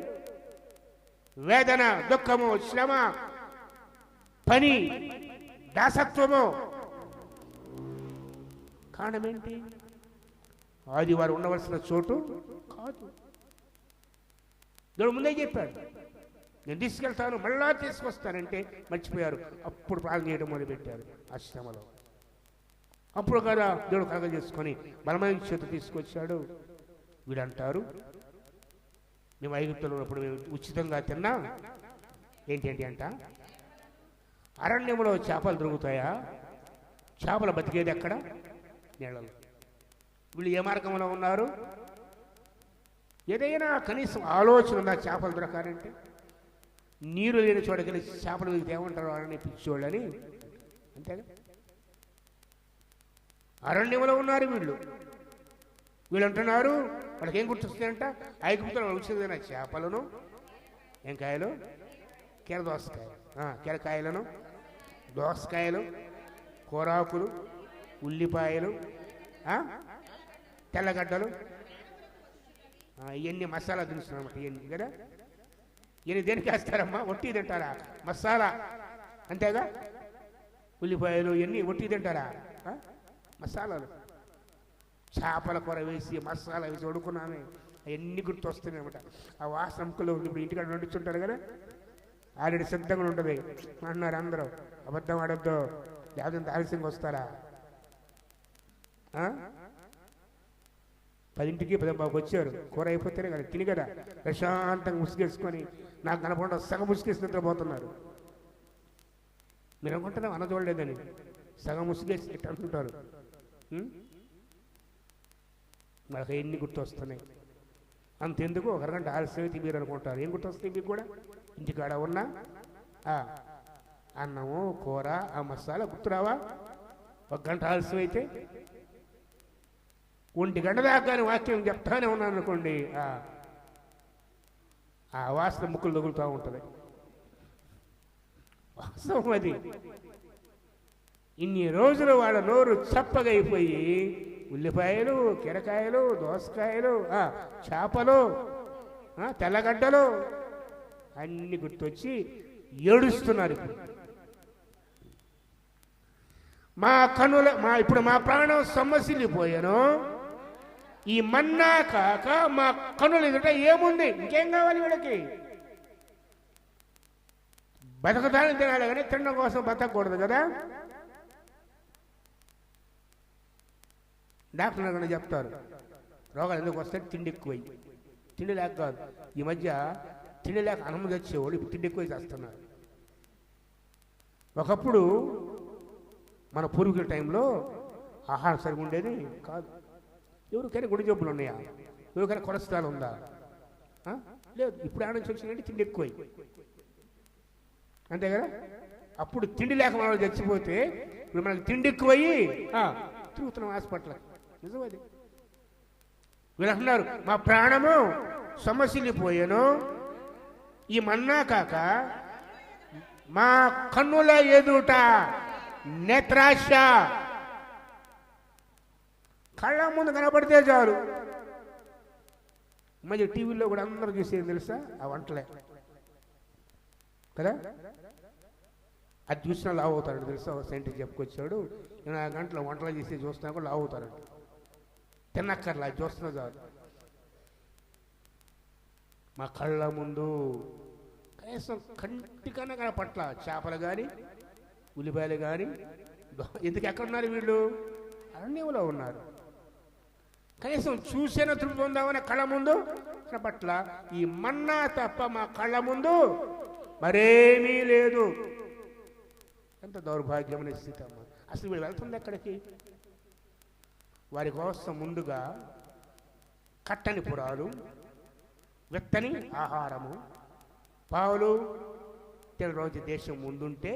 వేదన, దుఃఖము, శ్రమ, పని, దాసత్వము. కారణం ఏంటి? అది వారు ఉండవలసిన చోటు కాదు. దేవుడు ముందే చెప్పాడు, నేను తీసుకెళ్తాను, మళ్ళా తీసుకొస్తానంటే మర్చిపోయారు. అప్పుడు ప్రార్థన చేయడం మొదలుపెట్టారు ఆ శ్రమలో. అప్పుడు కదా దేవుడు కలగ చేసుకొని బలమైన చేతి తీసుకొచ్చాడు. వీడంటారు, మేము ఐగుప్తులో ఉన్నప్పుడు మేము ఉచితంగా తిన్నా. ఏంటి అంట? అరణ్యంలో చేపలు దొరుకుతాయా? చేపలు బతికేది ఎక్కడ? నీళ్ళలో. వీళ్ళు ఏ మార్గంలో ఉన్నారు? ఏదైనా కనీసం ఆలోచన ఉందా చేపలు దొరకాలంటే? నీరు లేని చోటకెళ్ళి చేపలు వీళ్ళకి ఏమంటారు అని పిచ్చోళ్ళని. అంతేగా, అరణ్యంలో ఉన్నారు వీళ్ళు. వీళ్ళు అంటున్నారు, వాళ్ళకి ఏం గుర్తొస్తుందంట? ఐగుప్తులో ఉచితమైన చేపలను, ఏం కాయలు? కీర దోసకాయలు, కీరకాయలను, దోసకాయలు, కూరాకులు, ఉల్లిపాయలు, తెల్లగడ్డలు, ఇవన్నీ మసాలా దినుసులు అనమాట. ఇవన్నీ కదా, ఇవన్నీ దేనికి వేస్తారమ్మా? ఒట్టి తింటారా? మసాలా, అంతేగా. ఉల్లిపాయలు ఇవన్నీ ఒట్టి తింటారా? మసాలాలు. చేపల కూర వేసి మసాలా వేసి వండుకున్నామే, అవన్నీ గుర్తొస్తున్నాయి అనమాట. ఆ వాసన ముక్కలు ఇప్పుడు ఇంటికాడ వండుతుంటారు కదా, ఆల్రెడీ సిద్ధంగా ఉంటుంది అన్నారు అందరూ. అబద్ధం ఆడొద్దు, లేకపోతే ఆలస్యంగా వస్తారా? 10ంటికి 10:15కి వచ్చారు. కూర అయిపోతేనే కదా తిని కదా ప్రశాంతంగా ముసుగేసుకొని, నాకు కనపడ సగం ముసుగేసి నిద్రపోతున్నారు. మీరు అనుకుంటున్నాం అన్న చూడలేదని, సగం ముసుగేసి ఇట్లా అంటుంటారు. మనకు ఎన్ని గుర్తొస్తున్నాయి. అంతెందుకు, 1 గంట ఆలస్యం అయితే మీరు అనుకుంటారు. ఏం గుర్తొస్తాయి మీకు కూడా? ఇంటికాడ ఉన్న అన్నము, కూర, ఆ మసాలా గుర్తురావా? 1 గంట ఆలస్యం అయితే 1 గంట దాకా వాక్యం చెప్తానే ఉన్నాను అనుకోండి, ఆ వాసన ముక్కులు తగులుతూ ఉంటుంది. వాస్తవం అది. ఇన్ని రోజులు వాళ్ళ నోరు చప్పగైపోయి ఉల్లిపాయలు, కిరకాయలు, దోసకాయలు, చేపలు, తెల్లగడ్డలు అన్ని గుర్తొచ్చి ఏడుస్తున్నారు. ఇప్పుడు మా ప్రాణం సొమ్మసిల్లిపోయాను. ఈ మన్నా కాక మా కనులు ఎదుట ఏముంది? ఇంకేం కావాలి వీళ్ళకి? బతకటానికి తినాలి కానీ తినడం కోసం బతకూడదు కదా. డాక్టర్ కన్నా చెప్తారు రోగాలు ఎందుకు వస్తాయి? తిండి ఎక్కువై. తిండి లేక కాదు, ఈ మధ్య తిండి లేక అన్నం తెచ్చేవాడు ఇప్పుడు తిండి ఎక్కువ చేస్తున్నారు. ఒకప్పుడు మన పూర్వీకుల టైంలో ఆహారం సరిగా ఉండేది కాదు. ఎవరికైనా గుడి జబ్బులు ఉన్నాయా? ఎవరికైనా కొలెస్ట్రాల్ ఉందా? లేదు. ఇప్పుడు ఆడ నుంచి వచ్చిందంటే తిండి ఎక్కువై, అంతే కదా. అప్పుడు తిండి లేక మనం చచ్చిపోతే ఇప్పుడు మనకి తిండి ఎక్కువయ్యి తిరుగుతున్నాం హాస్పిటల్. నిజమది. వీళ్ళు అంటున్నారు మా ప్రాణము సొమ్మసిల్లిపోయాను, ఈ మన్నా కాక మా కన్నుల ఎదుట నేత్రాశ. కళ్ళ ముందు కనపడితే చాలు. మధ్య టీవీలో కూడా అందరూ చూసేది తెలుసా? ఆ వంటలే కదా. అది చూసినా లావు అవుతారంట తెలుసా. సైంటిస్ట్ చెప్పుకొచ్చాడు 20 గంటల వంటలు చేసి చూస్తున్నా కూడా లావు అవుతారంట. తిన్నక్కర్లా, చూస్తున్నా చాలు. మా కళ్ళ ముందు కనీసం కంటికన్నా కనపట్ల చేపలు కానీ ఉల్లిపాయలు కానీ. ఎందుకు ఎక్కడున్నారు వీళ్ళు? అరణ్యంలో ఉన్నారు. కనీసం చూసేనా తృప్తి పొందామని కళ్ళ ముందు కనపట్ల. ఈ మన్నా తప్ప మా కళ్ళ ముందు మరేమీ లేదు. ఎంత దౌర్భాగ్యమైన స్థితి అమ్మ. అసలు వీళ్ళు వెళ్తుంది ఎక్కడికి? వారి కోసం ముందుగా కట్టని పురాలు, విత్తని ఆహారము, పావులు తెల రోజు దేశం ముందుంటే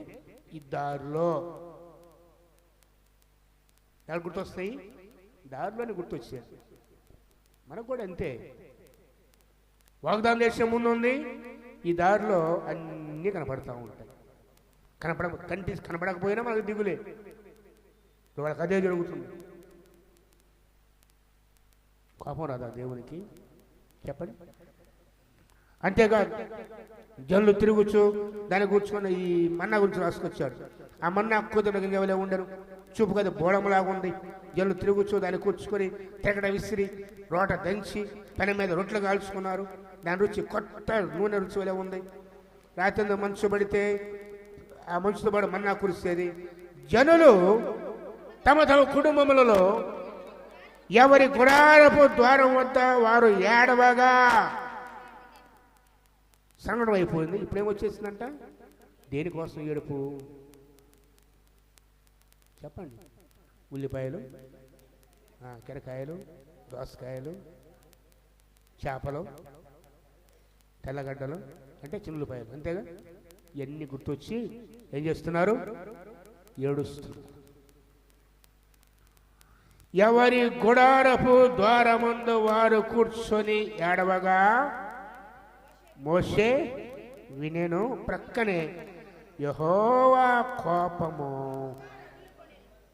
ఈ దారిలో ఎలా గుర్తొస్తాయి? దారిలోనే గుర్తొచ్చారు. మనకు కూడా అంతే. వాగ్దాన దేశం ముందుంది, ఈ దారిలో అన్నీ కనపడతా ఉంటాయి. కనపడకపోయినా మనకు దిగులే. వాళ్ళకి అదే జరుగుతుంది. కోపం రాదా దేవునికి? చెప్పండి. అంతేకాదు జల్లు తిరుగుచు దాన్ని కూర్చుకొని ఈ మన్నా గురించి రాసుకొచ్చాడు. ఆ మన్నా కుదురు గింజవలే ఉండరు, చూపు కదా బోళంలాగా ఉంది. జల్లు తిరుగుచు దాన్ని కూర్చుకొని తెగడ విసిరి రోట దంచి పని మీద రొట్టెలు కాల్చుకున్నారు. దాని రుచి కొత్త నూనె రుచి వలె ఉంది. రాత్రి మంచు పడితే ఆ మంచుతో పాటు మన్నా కురిసేది. జనులు తమ తమ కుటుంబములలో ఎవరి గుడారపు ద్వారం వద్ద వారు ఏడవగా సంగడం అయిపోయింది. ఇప్పుడేమొచ్చేసిందంట? దేనికోసం ఏడుపు? చెప్పండి. ఉల్లిపాయలు, కిరకాయలు, దోసకాయలు, చేపలు, తెల్లగడ్డలు అంటే చిన్నులపాయలు, అంతేగా. ఇవన్నీ గుర్తొచ్చి ఏం చేస్తున్నారు? ఏడుస్తున్నారు. ఎవరి గుడారపు ద్వారముందు వారు కూర్చొని ఏడవగా మోషే వినెను. ప్రక్కనే యెహోవా కోపము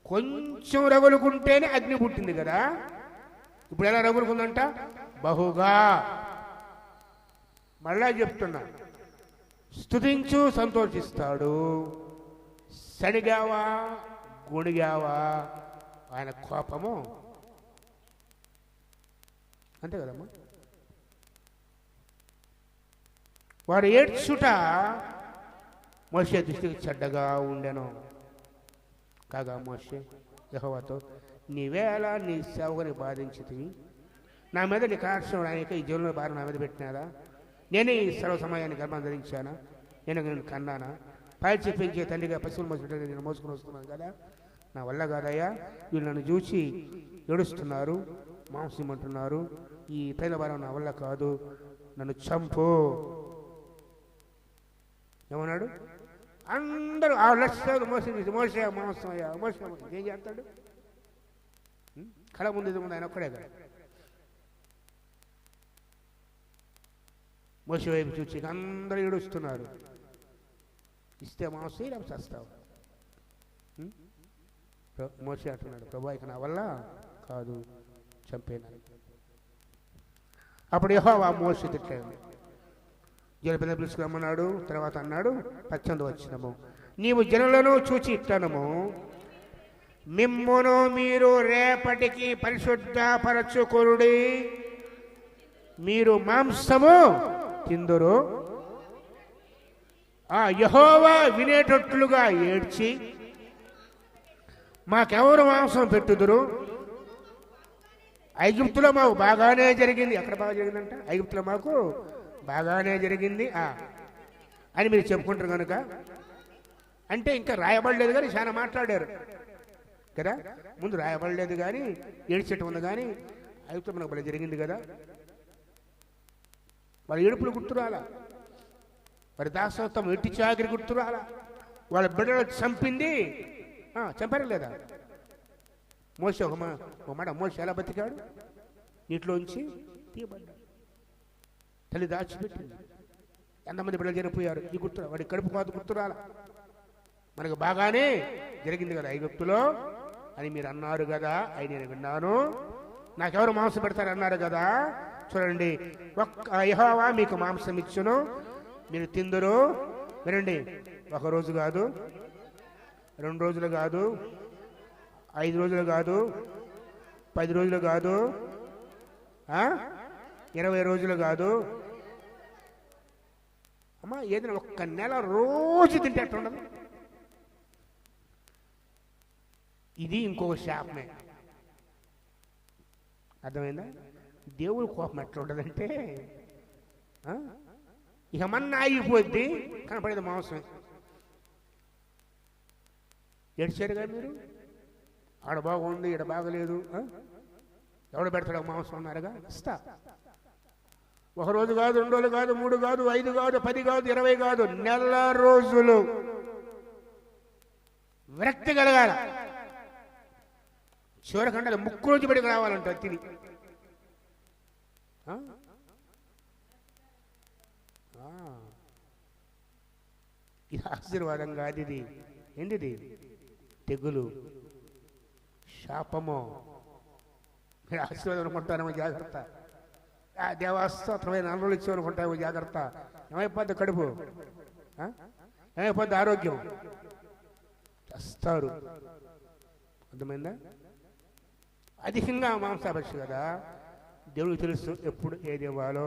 కొంచెం రగులుకుంటేనే అగ్ని పుట్టింది కదా. ఇప్పుడు ఎలా రగులుకుందంట? బహుగా. మళ్ళా చెప్తున్నా, స్తుతించు సంతోషిస్తాడు. సడిగావా గుడిగావా ఆయన కోపము అంతే కదమ్మా. వారు ఏడ్చుట మోషే దృష్టికి చెడ్డగా ఉండెను. కాగా మోషే యెహోవాతో, నీవేలా నీ సేవకుని బాధించితివి? నా మీద నీ కటాక్షం రానిక ఈ జీవనంలో భారం నా మీద పెట్టినారా? నేనే ఈ సర్వ సమయాన్ని గర్భం ధరించానా? నేను కన్నానా? పాల్చి పెంచే తండ్రిగా పశువులు మోసుకుంటే నేను మోసుకుని వస్తున్నాను కదా. నా వల్ల కాదయ్యా. వీళ్ళు నన్ను చూసి ఏడుస్తున్నారు, మాంసం అంటున్నారు. ఈ తైల భారం నా వల్ల కాదు, నన్ను చంపు. ఏమన్నాడు? అందరూ ఆ లక్షలు మోసే మాంసం అయ్యా మోసం. ఏం చేస్తాడు? కళ ముందు ముందు ఆయన ఒక్కడే కదా. మోసే వైపు చూసి అందరూ ఏడుస్తున్నారు. ఇస్తే మాంసం లేకపోతే చస్తావు. మోషే అంటున్నాడు, ప్రభు ఇక నా వల్ల కాదు, చంపేనాడు. అప్పుడు యెహోవా మోషే తిట్టాడు, జలపిల్ల పిలుచుకురమ్మన్నాడు. తర్వాత అన్నాడు 18వ వచనము, నీవు జనులను చూచి ఇట్టనము, మిమ్మును మీరు రేపటికి పరిశుద్ధపరచుకొనుడి, మీరు మాంసము తిందురు. యెహోవా వినేటట్లుగా ఏడ్చి, మాకెవరు మాంసం పెట్టుదురు? ఐగుప్తులో మాకు బాగానే జరిగింది. ఎక్కడ బాగా జరిగిందంట? ఐగుప్తులో మాకు బాగానే జరిగింది అని మీరు చెప్పుకుంటారు కనుక. అంటే ఇంకా రాయబడలేదు కానీ చాలా మాట్లాడారు కదా. ముందు రాయబడలేదు కానీ ఏడ్చేట ఉంది కానీ ఐగుప్తులో మనకు బలి జరిగింది కదా. వాళ్ళ ఏడుపులు గుర్తురాలా, వారి దాసత్వం ఎట్టి చాకిరి గుర్తురాలా, వాళ్ళ బిడ్డలు చంపింది చంపారా లేదా? మోషే ఒక మాట, మోషే ఎలా బతికాడు? నీటిలోంచి తీయబడ్డాడు, తల్లి దాచిపెట్టింది. ఎంతమంది బిడ్డలు చనిపోయారు? ఈ గుర్తు, వాడి కడుపు కోత గుర్తురాల. మనకు బాగానే జరిగింది కదా ఐగుప్తులో అని మీరు అన్నారు కదా, అని నేను విన్నాను. నాకెవరు మాంసం పెడతారు అన్నారు కదా. చూడండి, యెహోవా మీకు మాంసం ఇచ్చును, మీరు తిందురు. వినండి, 1 రోజు కాదు, 2 రోజులు కాదు, 5 రోజులు కాదు, 10 రోజులు కాదు, 20 రోజులు కాదు. అమ్మా, ఏదైనా 1 నెల రోజు తింటే అట్లా ఉండదు. ఇది ఇంకొక శాపమే. అర్థమైందా? దేవుడి కోపం ఎట్లా ఉండదంటే, ఇక మన్న ఆగిపోద్ది, కనపడేది మాంసం. ఏడ్చారుగా మీరు, ఆడ బాగుంది, ఈడ బాగలేదు, ఎవడు పెడతాడు మాంసం అన్నారుగా. ఇస్తా. 1 రోజు కాదు, 2 రోజులు కాదు, 3 కాదు, 5 కాదు, 10 కాదు, 20 కాదు, నెల రోజులు విరక్తి కలగాల. చివరికంటే ముక్కు నుంచి బడికి రావాలంట తిని. ఇది ఆశీర్వాదం కాదు, ఇది ఏంటిది? తెగులు, శాపము. మీరు ఆశీర్వాదం అనుకుంటారేమో జాగ్రత్త. దేవాస్తమైన 4 రోజులు ఇచ్చేవనుకుంటారేమో జాగ్రత్త. ఏమైపోద్ది కడుపు, ఏమైపోద్ది ఆరోగ్యం, చేస్తారు. అర్థమైందా? అధికంగా మాంసాపక్షి కదా. దేవుడికి తెలుసు ఎప్పుడు ఏది ఇవ్వాలో.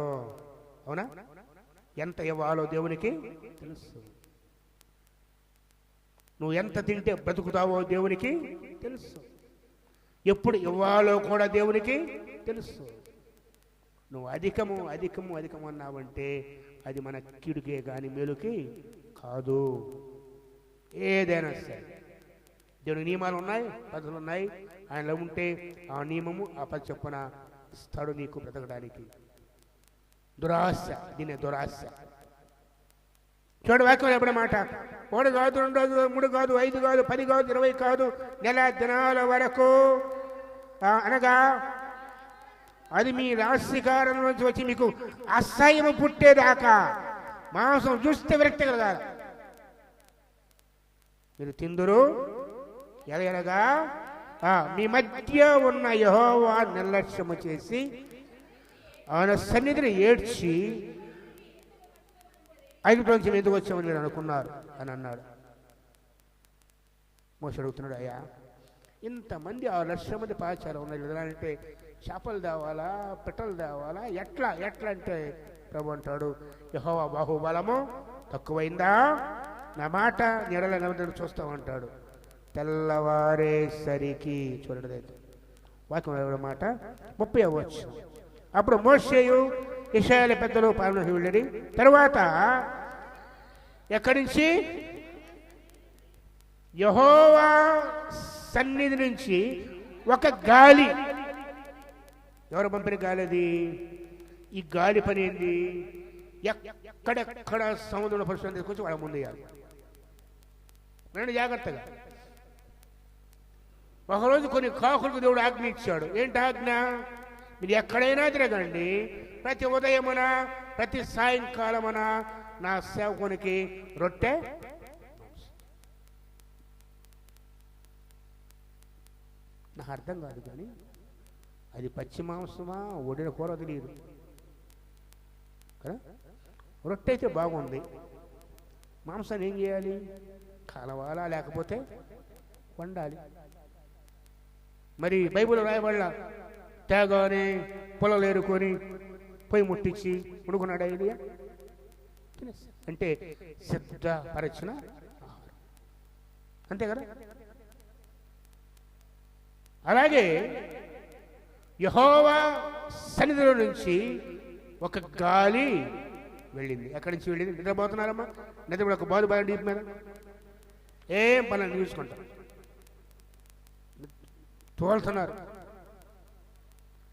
అవునా? ఎంత ఇవ్వాలో దేవునికి తెలుసు. నువ్వు ఎంత తింటే బ్రతుకుతావో దేవునికి తెలుసు. ఎప్పుడు ఇవ్వాలో కూడా దేవునికి తెలుసు. నువ్వు అధికము అధికము అధికము అన్నావంటే అది మన కీడుకే కానీ మేలుకి కాదు. ఏదైనా సరే దేవుని నియమాలు ఉన్నాయి, పద్ధతులు ఉన్నాయి. ఆయనలో ఉంటే ఆ నియమము ఆ పది చొప్పున ఇస్తాడు నీకు బ్రతకడానికి. దురాశ, దీన్ని దురాశ. చూడు వాక్యం ఎప్పుడే మాట, 1 కాదు, 2 కాదు, 3 కాదు, 5 కాదు, 10 కాదు, 20 కాదు, నెల దినాల వరకు అనగా అది మీ రాశికారం నుంచి వచ్చి మీకు అసహ్యం పుట్టేదాకా మాంసం చూస్తే విరక్తి కలగాలి. మీరు తిందురు. ఎలాగనగా మీ మధ్య ఉన్న యెహోవా నిర్లక్ష్యము చేసి ఆయన సన్నిధిని ఏడ్చి ఐగుప్తు నుంచి ఎందుకు వచ్చామని నేను అనుకున్నారు అని అన్నాడు. మోషే అడుగుతున్నాడు, అయ్యా ఇంతమంది 6 లక్షల మంది పాచాలు ఉన్నాయి కదా అంటే చేపలు తేవాలా, పిట్టలు తేవాలా, ఎట్లా ఎట్లా అంటే ప్రభు అంటాడు, యెహోవా బాహుబలము తక్కువైందా? నా మాట నీడల నిలబడి చూస్తామంటాడు. తెల్లవారేసరికి చూడండి వాక్యం మాట 30వ వచనం. అప్పుడు మోషేయు ఇశ్రాయేలు పెద్దలు పాలనకు వెళ్ళి తరువాత ఎక్కడి నుంచి? యెహోవా సన్నిధి నుంచి ఒక గాలి. ఎవరు పంపిన గాలి అది? ఈ గాలి పని ఏంది? ఎక్కడెక్కడ సముద్రంలో పరిశుభ్రం తీసుకొచ్చి వాళ్ళ ముందు వేయాలి. వినండి జాగ్రత్తగా. ఒకరోజు కొన్ని కాకులకు దేవుడు ఆజ్ఞ ఇచ్చాడు. ఏంటి ఆజ్ఞ? మీరు ఎక్కడైనా తిరగండి, ప్రతి ఉదయమున ప్రతి సాయంకాలమున నా సేవకునికి రొట్టె నాకు అర్థం కాదు, కానీ అది పచ్చి మాంసమా వండిన కూర తెలియదు కదా. రొట్టె అయితే బాగుంది, మాంసాన్ని ఏం చేయాలి? కలవాలా, లేకపోతే వండాలి. మరి బైబిల్ రాయబడలా తేగానే పొలాలు ఏరుకొని పొయ్యి ముట్టించి ఉడుకున్నాడు ఐడియా అంటే సిద్ధపరచిన ఆహారం, అంతే కదా. అలాగే యెహోవా సన్నిధిలో నుంచి ఒక గాలి వెళ్ళింది. ఎక్కడి నుంచి వెళ్ళింది? నిద్రపోతున్నారమ్మా, నిద్ర ఒక బాధ బాగా డీప్ మీద ఏం పనులు చూసుకుంటారు, తోలుతున్నారు.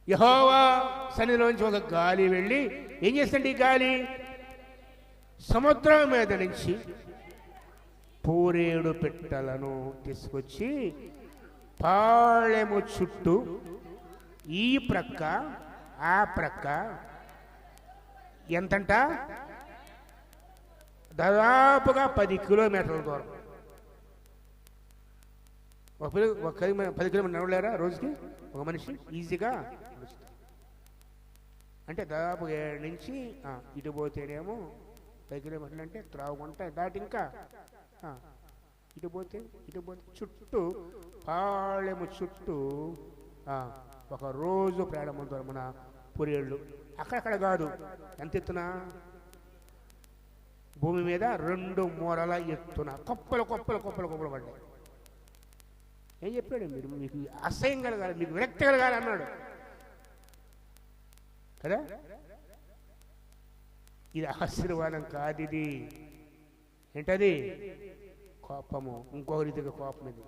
యెహోవా సన్నిధిలోంచి ఒక గాలి వెళ్ళి ఏం చేస్తుంది? ఈ గాలి సముద్రం మీద నుంచి పూరేడు పిట్టలను తీసుకొచ్చి పాళెము చుట్టూ ఈ ప్రక్క ఆ ప్రక్క ఎంతంట? దాదాపుగా 10 కిలోమీటర్ల దూరం. ఒక 10 కిలోమీటర్లు నడవలేరా రోజుకి ఒక మనిషి ఈజీగా? అంటే దాదాపు 7 నుంచి ఇటు పోతేనేమో 10 కిలోమీటర్లు అంటే త్రాగుకుంటా దాటి ఇంకా ఇటు పోతే చుట్టూ పాళెము చుట్టూ ఒక రోజు ప్రయాణం దూరమున పురేళ్ళు. అక్కడక్కడ కాదు, ఎంత ఎత్తున? భూమి మీద 2 మూరల ఎత్తున కొప్పలు కొప్పలు కొప్పలు కొప్పలు పడ్డాయి. ఏం చెప్పాడు? మీరు మీకు అసహ్యం కలగాలి, మీకు విరక్తి కలగాలి అన్నాడు కదా. ఇది ఆశీర్వాదం కాదు, ఇది ఏంటది? కోపము. ఇంకో రీతిగా కోపం ఇది.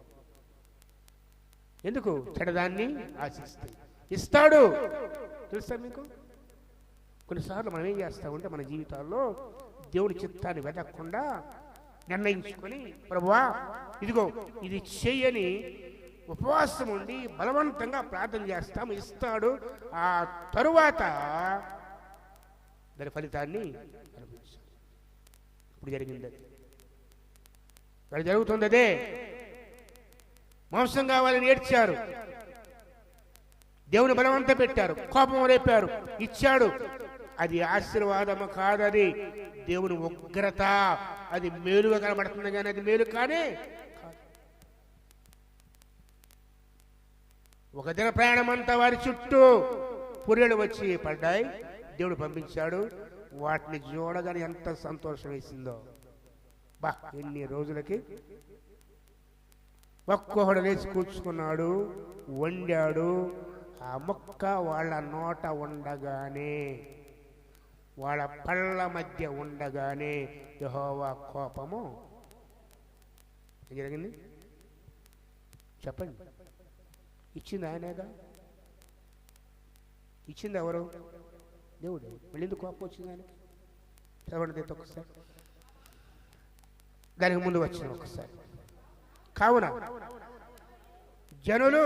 ఎందుకు? చెడదాన్ని ఆశిస్తాయి, ఇస్తాడు. తెలుసా మీకు? కొన్నిసార్లు మనం ఏం చేస్తామంటే మన జీవితాల్లో దేవుడి చిత్తాన్ని వెతకకుండా నిర్ణయించుకొని, ప్రభువా ఇదిగో ఇది చెయ్యని ఉపవాసం ఉండి బలవంతంగా ప్రార్థన చేస్తాము, ఇస్తాడు. ఆ తరువాత దాని ఫలితాన్ని అనుభవిస్తాం. ఇప్పుడు జరిగింది అది, అది జరుగుతుంది. అదే మాంసం కావాలని ఏడ్చారు, దేవుని బలవంత పెట్టారు, కోపం రేపారు, ఇచ్చాడు. అది ఆశీర్వాదము కాదది దేవుని ఉగ్రత. అది మేలుగా కనబడుతుంది కానీ అది మేలు కానే కాదు. ఒక దిన ప్రయాణం అంతా వారి చుట్టూ పుర్రెలు వచ్చి పడ్డాయి. దేవుడు పంపించాడు. వాటిని చూడగానే ఎంత సంతోషం వేసిందో. బా, ఎన్ని రోజులకి ఒక్కొక్కడు లేచి కూర్చుకున్నాడు, వండాడు. ఆ మొక్క వాళ్ళ నోట ఉండగానే, వాళ్ళ పళ్ళ మధ్య ఉండగానే యెహోవా కోపము ఏం జరిగింది? చెప్పండి. ఇచ్చింది ఆయనేగా. ఇచ్చింది ఎవరు? దేవుడు. మళ్ళీ ఎందుకు కోపం వచ్చింది ఆయనకి? చదవండి ఒకసారి, దానికి ముందు వచ్చింది ఒకసారి. కావున జనులు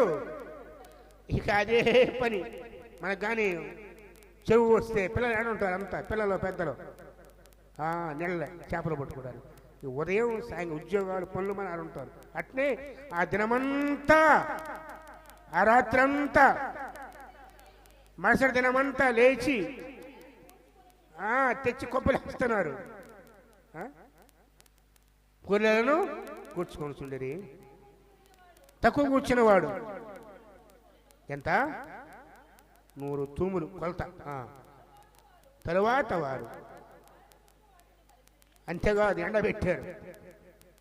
ఇక అదే పని. మనకు కానీ చెరువు వస్తే పిల్లలు ఏడుంటారు, అంతా పిల్లలు పెద్దలు నీళ్ళ చేపలు పట్టుకుంటారు. ఉదయం సాయంత్రం ఉద్యోగాలు పనులు మన ఆడుంటారు. అట్నే ఆ దినమంతా, ఆ రాత్రంతా, మరుసటి దినమంతా లేచి తెచ్చి కొప్పలేస్తున్నారు. కూరలను కూర్చుకొని చూడరి. తక్కువ కూర్చున్నవాడు ఎంత? 100 తూములు కొలత. తరువాత వారు అంతేకాదు, ఎండబెట్టారు.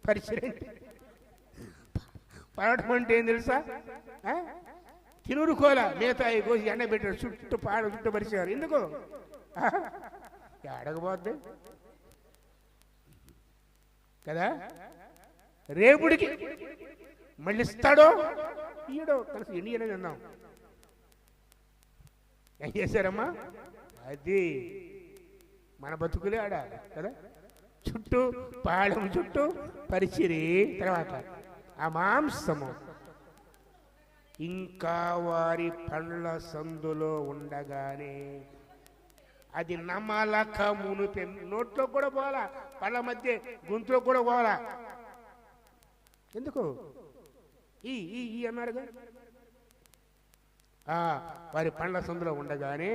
పరిచయం పడటం అంటే ఏం తెలుసా? తినురుకోల మిగతా కోసి ఎండబెట్టారు. చుట్టూ చుట్టూ పరిచారు. ఎందుకు? అడగబోద్ది కదా. రేపుడికి మళ్ళీ ఇస్తాడో ఈడో కలిసి ఎన్ని అనేది అన్నాం. ఏం చేశారమ్మా? అది మన బతుకులే ఆడ కదా. చుట్టూ పాళెం చుట్టూ పరిచిరి. తర్వాత ఆ మాంసము ఇంకా వారి పండ్ల సందులో ఉండగానే అది నమలక మునిపే. నోట్లో కూడా పోవాలా, పళ్ళ మధ్య గొంతులో కూడా పోవాలా. ఎందుకు? ఈ అన్నారుగా. వారి పండ్ల సందులో ఉండగానే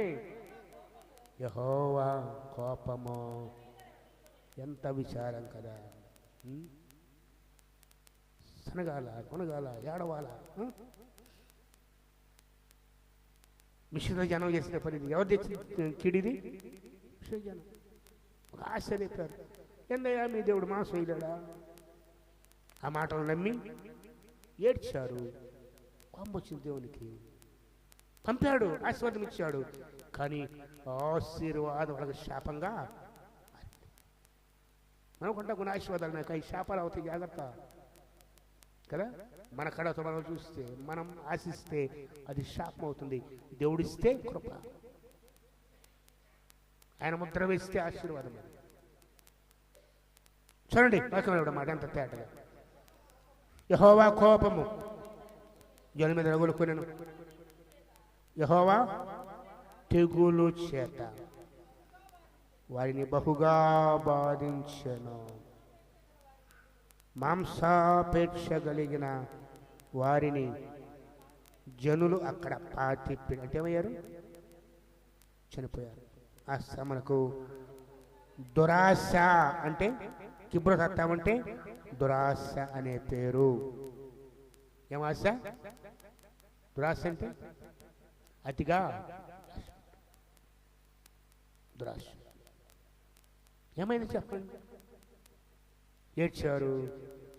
యెహోవా కోపము. ఎంత విచారం కదా. సనగాల, కొనగాల, ఏడవాల. మిశ్ర జనం చేసిన పని ఎవరు తెచ్చిన కిడిది? మిశ్ర జనం ఒక ఆశ్చర్యపోయారు. ఎందయ్యా మీ దేవుడు మాంసం వేయలేడా? ఆ మాటలు నమ్మి ఏడ్చారు. కోపం వచ్చింది దేవునికి. పంపాడు, ఆశీర్వాదం ఇచ్చాడు. కానీ ఆశీర్వాదం వాళ్ళకి శాపంగా మనకుంటా కొన్ని ఆశీర్వాదాలు నాకు ఈ శాపాలు అవుతాయి, జాగ్రత్త కదా. మన కడతో మనం చూస్తే, మనం ఆశిస్తే అది శాపం అవుతుంది. దేవుడిస్తే కృప, ఆయన ముద్ర వేస్తే ఆశీర్వాదం. చూడండి వాక్యం మాట ఎంత తేటగా. యెహోవా కోపము జనుల మీద రగులుకొనెను. యెహోవా తెగులు చేత వారిని బహుగా బాధించెను. మాంసాపేక్ష కలిగిన వారిని జనులు అక్కడ పాతిప్పి అంటే ఏమయ్యారు? చనిపోయారు. ఆ శ్రమలకు దురాశ అంటే కిబ్రతత్వం అంటే దురాశ అనే పేరు. ఏమాశ? దురాశ అంటే అతిగా దురాశ. ఏమైంది చెప్పండి? ఏడ్చారు.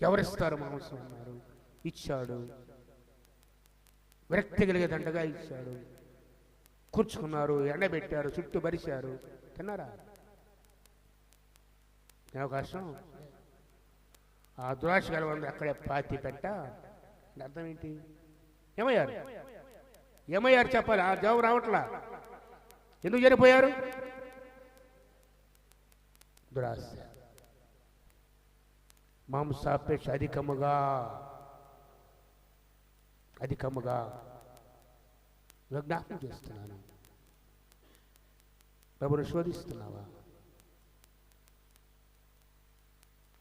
ఎవరిస్తారు మాంసం అన్నారు, ఇచ్చాడు. విరక్తి కలిగేదండగా ఇచ్చాడు. కూర్చుకున్నారు, ఎండబెట్టారు, చుట్టూ బరిశారు. తిన్నారా? అవకాశం ఆ దురాశ గలవంది అక్కడే పాతి పెట్ట. అర్థం ఏంటి? ఏమయ్యారు? ఏమయ్యారు చెప్పాలి. ఆ జవాబు రావట్లా. ఎందుకు చనిపోయారు? దురాశ, మాంసాపేక్ష అధికముగా జ్ఞాపకం చేస్తున్నాను. ప్రభుని శోధిస్తున్నావా?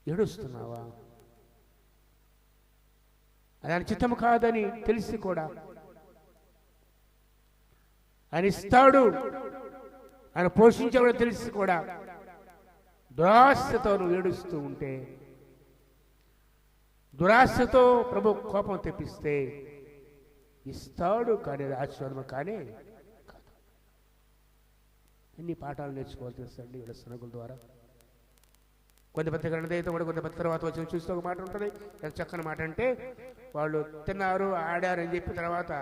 ఏడుస్తున్నావా? అది ఆయన చిత్తము కాదని తెలిసి కూడా ఆయన ఇస్తాడు, ఆయన పోషించడం తెలిసి కూడా దురాశతో నువ్వు ఏడుస్తూ ఉంటే, దురాశతో ప్రభు కోపం తెప్పిస్తే ఇస్తాడు, కానీ ఆశీర్వాదం కానీ కాదు. ఎన్ని పాఠాలు నేర్చుకోవాలి తెలుసండి వీళ్ళ సనగుల ద్వారా. కొంత పెద్ద గ్రంథైతే కూడా కొంత పెద్ద తర్వాత వచ్చి చూస్తే ఒక మాట ఉంటుంది. ఎంత చక్కని మాట అంటే, వాళ్ళు తిన్నారు ఆడారు అని చెప్పి తర్వాత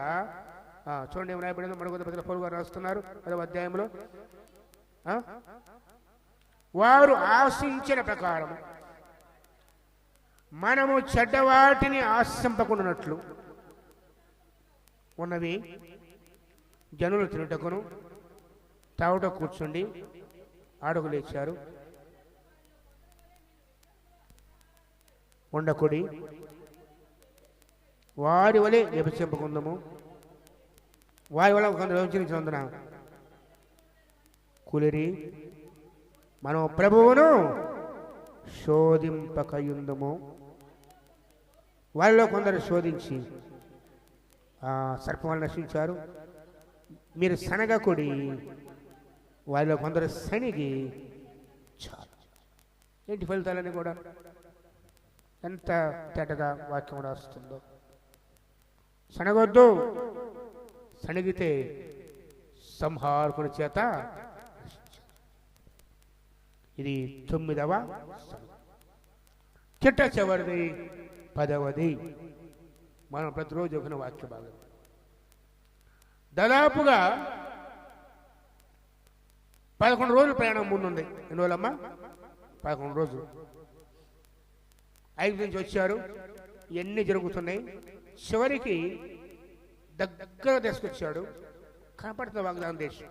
చూడండి ఏం రాయబడిందో. మన కొంత పెద్ద పౌలు గారు రాస్తున్నారు 10వ అధ్యాయంలో, వారు ఆశించిన ప్రకారం మనము చెడ్డవాటిని ఆశింపకుండానట్లు ఉన్నవి జనులు తినుటకును తావుట కూర్చుండి ఆడకు లేచారు. ఉండకుడి, వారి వలె వ్యభిచరింపకుందాము. వారి వల్ల కొందరు వ్యభిచరించినందున కులిరి మనం ప్రభువును శోధింపకయుందుము. వారిలో కొందరు శోధించి సర్పం వల్ల నశించారు. మీరు శనగకుడి, వారిలో కొందరు శనిగి చాలు. ఏంటి ఫలితాలని కూడా ఎంత తేటగా వాక్యం రాస్తుందో. శనగొద్దు, శనిగితే సంహారకుని చేత. ఇది 9వ చిట్ట చివరిది 10వది. మనం ప్రతిరోజు ఒక వాక్య భాగం దాదాపుగా 11 రోజులు ప్రయాణం ముందుంది. ఎన్ని రోజులమ్మా? 11 రోజులు. 5 నుంచి వచ్చారు. ఎన్ని జరుగుతున్నాయి. చివరికి దగ్గర తీసుకొచ్చాడు. కనపడుతున్న వాగ్దాన దేశం.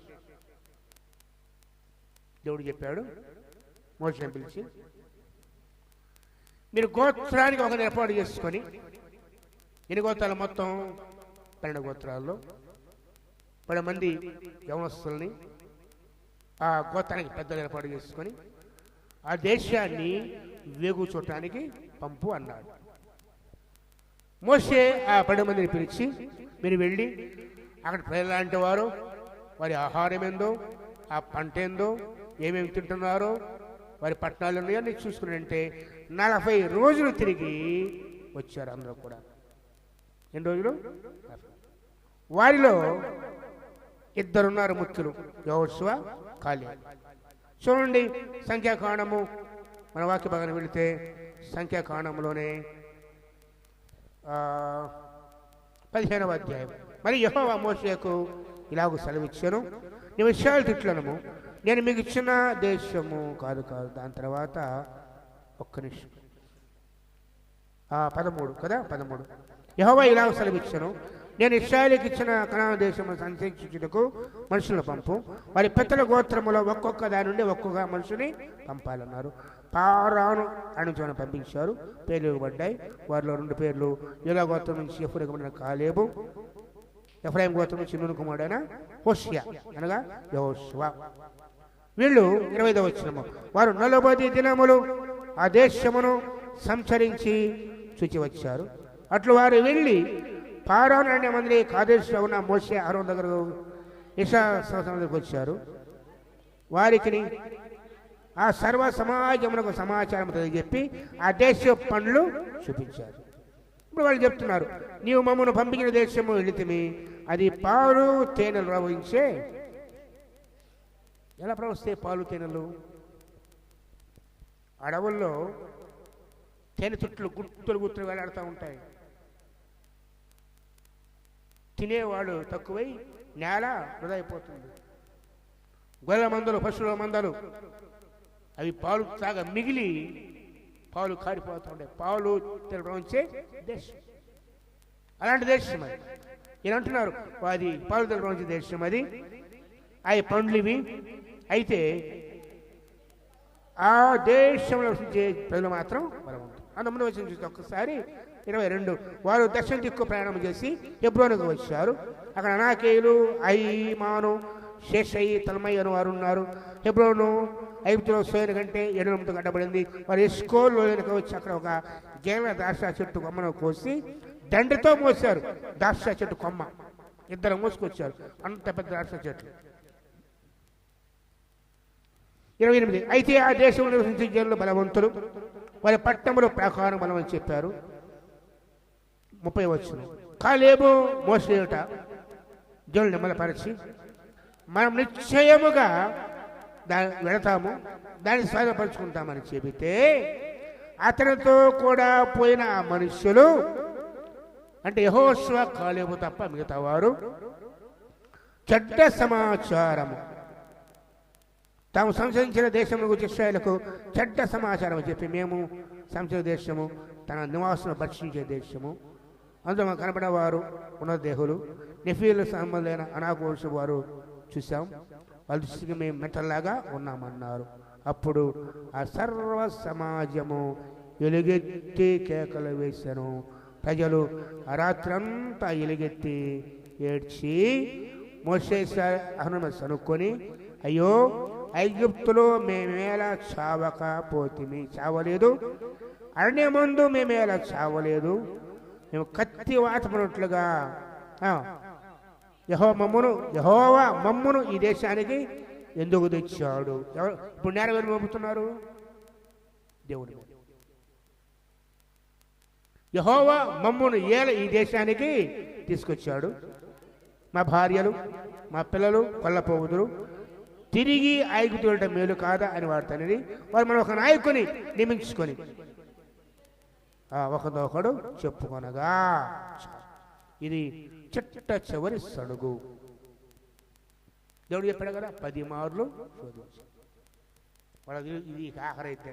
దేవుడు చెప్పాడు మోషేని పిలిచి, మీరు గోత్రానికి ఒక ఏర్పాటు చేసుకొని, ఎన్ని గోత్రాలు మొత్తం? 12 గోత్రాల్లో 10 మంది యవనస్తుల్ని ఆ గోత్రానికి పెద్దలు ఏర్పాటు చేసుకొని ఆ దేశాన్ని వేగు చూడటానికి పంపు అన్నాడు. మోషే ఆ 10 మందిని పిలిచి, మీరు వెళ్ళి అక్కడ ప్రజలు లాంటి వారు వారి ఆహారం ఏందో, ఆ పంట ఏందో, ఏమేమి తింటున్నారో, వారి పట్టణాలు ఉన్నాయో అన్నీ చూసుకుని అంటే 40 రోజులు తిరిగి వచ్చారు అందరూ కూడా. ఎన్ని రోజులు? వారిలో ఇద్దరున్నారు ముఖ్యులు, యెహోషువ, కాలేబు. చూడండి సంఖ్యాకాండము మన వాక్య భాగాన్ని వెళితే సంఖ్యాకాండంలోనే 15వ అధ్యాయం. మరి యెహోవా మోషేకు ఇలాగూ సెలవిచ్చాను, నీ విషయాలు తిట్లను నేను మీకు ఇచ్చిన దేశము కాదు. దాని తర్వాత ఒక్క నిమిషం 13 కదా, 13. యెహోవా ఇలాగ సెలవిచ్చాను, నేను ఇశ్రాయేలుకి ఇచ్చిన కనాను దేశము సంచరించుటకు మనుషులను పంపు, వారి పెద్దల గోత్రములో ఒక్కొక్క దాని నుండి ఒక్కొక్క మనుషుని పంపాలన్నారు. పారాను అణుచుని పంపించారు. పేర్లు ఇవ్వబడ్డాయి. వారిలో 2 పేర్లు యూదా గోత్రం నుంచి యెఫునే కాలేబు, ఎఫ్రాయిం గోత్రం నుంచి నూను కుమారుడైన హోషేయ అనగా యెహోషువ. వీళ్ళు 25వ వచనము, వారు 40 దినములు ఆ దేశమును సంచరించి చూచి వచ్చారు. అట్లు వారు వెళ్ళి పారాను అనే మంది కాదేశంలో ఉన్న మోషే అహరోను దగ్గరకు ఇశ్రాయేలు దగ్గరకు వచ్చారు. వారికి ఆ సర్వ సమాజమునకు సమాచారం తెలియజెప్పి ఆ దేశ పనులు చూపించారు. ఇప్పుడు వాళ్ళు చెప్తున్నారు, నీవు మమ్మల్ని పంపించిన దేశము వెళితిమి, అది పాలు తేనెలు ప్రవహించే. ఎలా ప్రవహిస్తాయి పాలు తేనెలు? అడవుల్లో తేనె చుట్లు గుత్తులు వేలాడుతూ ఉంటాయి. తినేవాళ్ళు తక్కువై నేల వృధా అయిపోతుంది. గొర్రెల మందలు, పశువుల మందలు అవి పాలు తాగ మిగిలి పాలు కారిపోతూ ఉంటాయి. పాలు తెలపే దేశం, అలాంటి దేశం అది. ఈయన అంటున్నారు, అది పాలు తెలపే దేశం అది, అవి పండ్లు ఇవి. అయితే ఆ దేశంలో ప్రజలు మాత్రం బలవంతులు. అందులో వచ్చిన చూస్తే ఒక్కసారి 22, వారు దక్షిణ దిక్కు ప్రయాణం చేసి హెబ్రోనుకు వచ్చారు. అక్కడ అనాకేయులు, ఐమాను, శేషయి, తల్మయి అని వారు ఉన్నారు. హెబ్రోను ఐగుప్తులో సోయను కంటే 7 కట్టబడింది. వారు ఎస్కోల్ లోయకు వచ్చి అక్కడ ఒక గేల ద్రాక్ష చెట్టు కొమ్మను కోసి దండతో మోసారు. ద్రాక్ష చెట్టు కొమ్మ 2 మోసుకొచ్చారు, అంత పెద్ద ద్రాక్ష చెట్లు. 28, అయితే ఆ దేశంలో నివసించే జనులు బలవంతులు, వారి పట్టణములు ప్రాకారం బలం అని చెప్పారు. 30 వచనం, కాలేబు మోషేయుట జనులు నిమ్మలపరిచి మనం నిశ్చయముగా వెళతాము, దాన్ని స్వాధీనపరుచుకుంటామని చెబితే అతనితో కూడా పోయిన ఆ మనుష్యులు అంటే యెహోషువ, కాలేబు తప్ప మిగతా వారు చెడ్డ సమాచారము, తాము సంచరించిన దేశంలో ఇశ్రాయేలుకు చెడ్డ సమాచారం చెప్పి, మేము సంచరించిన దేశము తన నివాసం భక్షించే దేశము, అందులో కనబడేవారు ఉన్నత దేహులు, నెఫీలు సంబంధమైన అనాకోష వారు చూసాం, వాళ్ళ దృష్టికి మేము మెట్టల్లాగా ఉన్నామన్నారు. అప్పుడు ఆ సర్వ సమాజము ఎలుగెత్తి కేకలు వేశాను. ప్రజలు ఆ రాత్రంతా ఎలుగెత్తి ఏడ్చి మోషే అహరోను సనుక్కొని, అయ్యో ఐగుప్తులో మేమేలా చావకపోతిమి, చావలేదు, అరణ్యమందు మేమేలా చావలేదు, మేము కత్తి వాతపడినట్లుగా యెహోవా మమ్మును ఈ దేశానికి ఎందుకు తెచ్చాడు? ఇప్పుడు నేరం ఎవరు మోపుతున్నారు? దేవుడు. యెహోవా మమ్మును ఈ దేశానికి తీసుకొచ్చాడు, మా భార్యలు మా పిల్లలు కొల్లపోవుదురు, తిరిగి ఐగుప్తు వెళ్ళటం మేలు కాదా అని వాడు తండ్రి. వారు మనం ఒక నాయకుని నియమించుకొని ఒకదొకడు చెప్పుకొనగా, ఇది చిట్ట చివరి సడుగు. దేవుడు చెప్పాడు కదా, 10 మార్లు శోధించు. వాళ్ళది ఇది ఆఖరైతే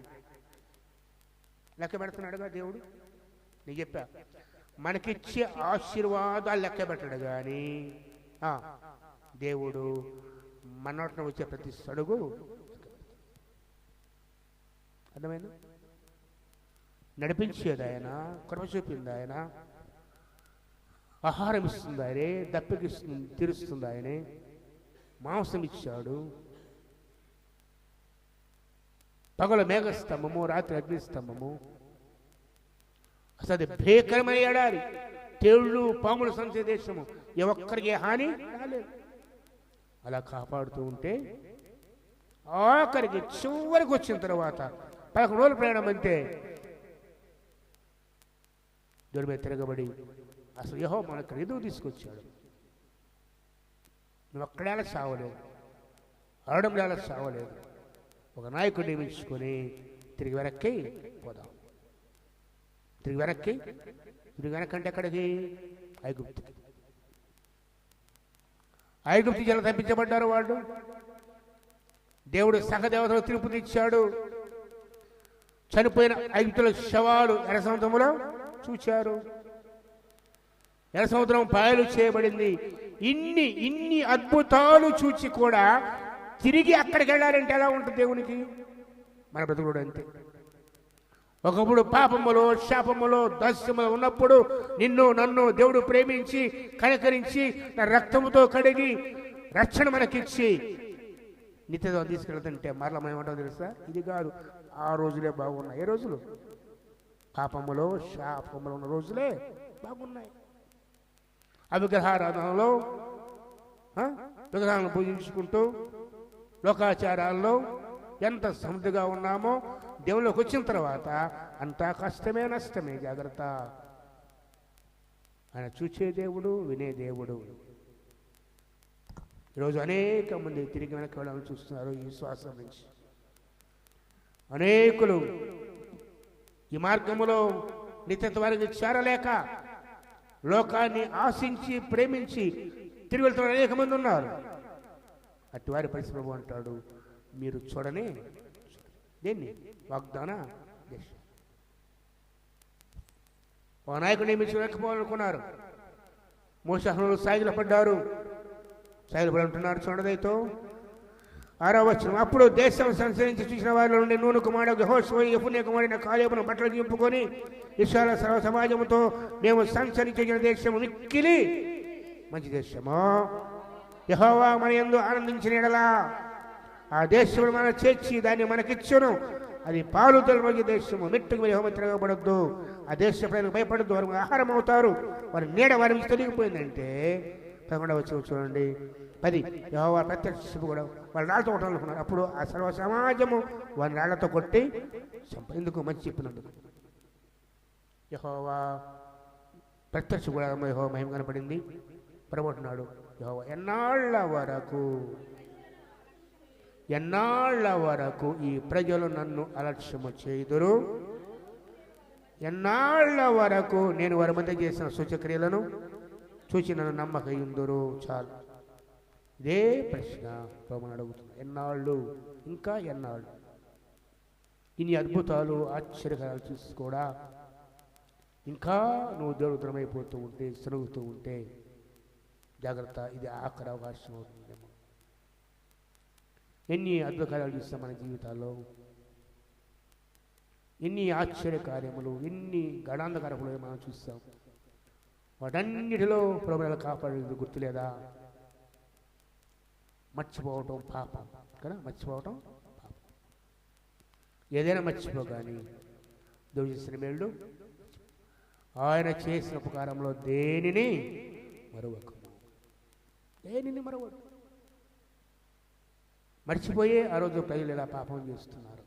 లెక్క పెడుతున్నాడుగా దేవుడు. నీకు చెప్పా, మనకిచ్చే ఆశీర్వాదాలు లెక్క పెట్టాడు కానీ దేవుడు మనోటన వచ్చే ప్రతి సడుగు అర్థమైంది. నడిపించేది ఆయన, కృప చూపింది ఆయన, ఆహారం ఇస్తుంది ఆయనే, దప్పికిస్తుంది తీరుస్తుంది ఆయనే, మాంసం ఇచ్చాడు, పగలు మేఘస్తంభము, రాత్రి అగ్నిస్తంభము. అసలు భీకరమైన ఎడారి, తేళ్లు పాములు సంచే దేశము, ఏ ఒక్కరికి హాని రాలేదు. అలా కాపాడుతూ ఉంటే ఆఖరికి చివరికి వచ్చిన తర్వాత 11 రోజుల ప్రయాణం అంతే దేవుడి మీద తిరగబడి అసలు యెహోవా మనకు ఎందుకు తీసుకొచ్చాడు? నువ్వు అక్కడేలా సావలేదు, అరడంలో సావలేదు. ఒక నాయకుడు నియమించుకొని తిరిగి వెనక్కి పోదాం. తిరిగి వెనక్కంటే ఎక్కడికి? ఐగుప్తుకి. ఐగుప్తు జనం తప్పించబడ్డారు. వాళ్ళు దేవుడు సహదేవతలు తిరుపతిచ్చాడు. చనిపోయిన ఐగుప్తుల శవాలు ఎర్ర సముద్రంలో చూచారు. ఎర్ర సముద్రం పాయలు చేయబడింది. ఇన్ని అద్భుతాలు చూచి కూడా తిరిగి అక్కడికి వెళ్ళాలంటే ఎలా ఉంటుంది దేవునికి? మన బ్రతుకుడు అంతే. ఒకప్పుడు పాపములో శాపములో దాస్యములో ఉన్నప్పుడు నిన్ను నన్ను దేవుడు ప్రేమించి కనికరించి నా రక్తముతో కడిగి రక్షణ మనకిచ్చి నిత్యత్వం తీసుకెళ్తుంటే మరలా మనం ఏమంటాం తెలుసా? ఇది కాదు, ఆ రోజులే బాగున్నాయి. ఏ రోజులు? పాపములో శాపములో ఉన్న రోజులే బాగున్నాయి. అవిగ్రహారాధనలో విగ్రహాలను పూజించుకుంటూ లోకాచారాల్లో ఎంత సమృద్ధిగా ఉన్నామో దేవుళ్ళకి వచ్చిన తర్వాత అంతా కష్టమే నష్టమే. జాగ్రత్త. ఆయన చూచే దేవుడు, వినే దేవుడు. ఈరోజు అనేక మంది తిరిగి వెనక్కి వెళ్ళాలని చూస్తున్నారు ఈ విశ్వాసం నుంచి. అనేకులు ఈ మార్గములో నిత్యత్వానికి చేరలేక లోకాన్ని ఆశించి ప్రేమించి తిరిగి వెళ్తున్న అనేక మంది ఉన్నారు. అట్టి వారి పరిస్థితి ప్రభు అంటాడు, మీరు చూడని దేన్ని? వాగ్దాన దేశం. ఒక నాయకుడు నియమించి వెనక్కిపోవాలనుకున్నారు. మోసహనులు సాగిల పడ్డారు. అంటున్నారు చూడదైతో 6వ వచనం. అప్పుడు దేశం సంచరించి చూసిన వారిలో నుండి నూను కుమారుడు యెహోషువ యెఫున్నె కుమారుడైన కాలేబును బట్టలు దింపుకొని ఇశ్రాయేలు సర్వ సమాజముతో మేము సంచరించిన దేశము మిక్కిలి మంచి దేశము, యెహోవా మన యందు ఆనందించిన ఎడలా ఆ దేశమును మనం చేర్చి దాన్ని మనకిచ్చును. అది పాలు తొలగి దేశము. మెట్టుకు యెహోవా తిరగబడద్దు. ఆ దేశ ప్రజలకు భయపడద్దు. వారు ఆహారం అవుతారు. వారి నీడ వారి నుంచి తొలగిపోయిందంటే 11వ వచనం చూడండి. 10 యెహోవా ప్రత్యక్ష కూడా వాళ్ళు రాళ్ళతో కొట్టాలనుకున్నారు. అప్పుడు ఆ సర్వ సమాజము వారిని రాళ్లతో కొట్టి ఎందుకు? మంచి చెప్పినందుకు. యెహోవా ప్రత్యక్ష కూడా యెహోవా మహిమ కనపడింది. పరబడుతున్నాడు యెహోవా ఎన్నాళ్ళ వరకు ఈ ప్రజలు నన్ను అలక్ష్యము చేయుదురు? ఎన్నాళ్ళ వరకు నేను వారి మధ్య చేసిన సూచక్రియలను చూచి నన్ను నమ్మకయుందురు? చాలు. ఇదే ప్రశ్న ప్రభువుని అడుగుతున్నా. ఎన్నాళ్ళు? ఇంకా ఎన్నాళ్ళు? ఇన్ని అద్భుతాలు ఆశ్చర్యకరాలు చూసి కూడా ఇంకా నువ్వు దేవుడు దూరమైపోతూ ఉంటే, సరుగుతూ ఉంటే జాగ్రత్త. ఇది ఆఖరి అవకాశం అవుతుందేమో. ఎన్ని అద్భుతాలు చూస్తాం మన జీవితాల్లో, ఎన్ని ఆశ్చర్య కార్యములు, ఎన్ని గడాంధకారములు మనం చూస్తాం. వాటన్నిటిలో ప్రభువుని కాపాడేది గుర్తులేదా? మర్చిపోవటం పాపం కదా. మర్చిపోవటం పాపం. ఏదైనా మర్చిపోగాని దేవుడు చేసిన మేళ్ళు, ఆయన చేసిన ఉపకారంలో దేనిని మరొకము. మర్చిపోయే ఆ రోజు ప్రజలు ఎలా పాపం చేస్తున్నారు.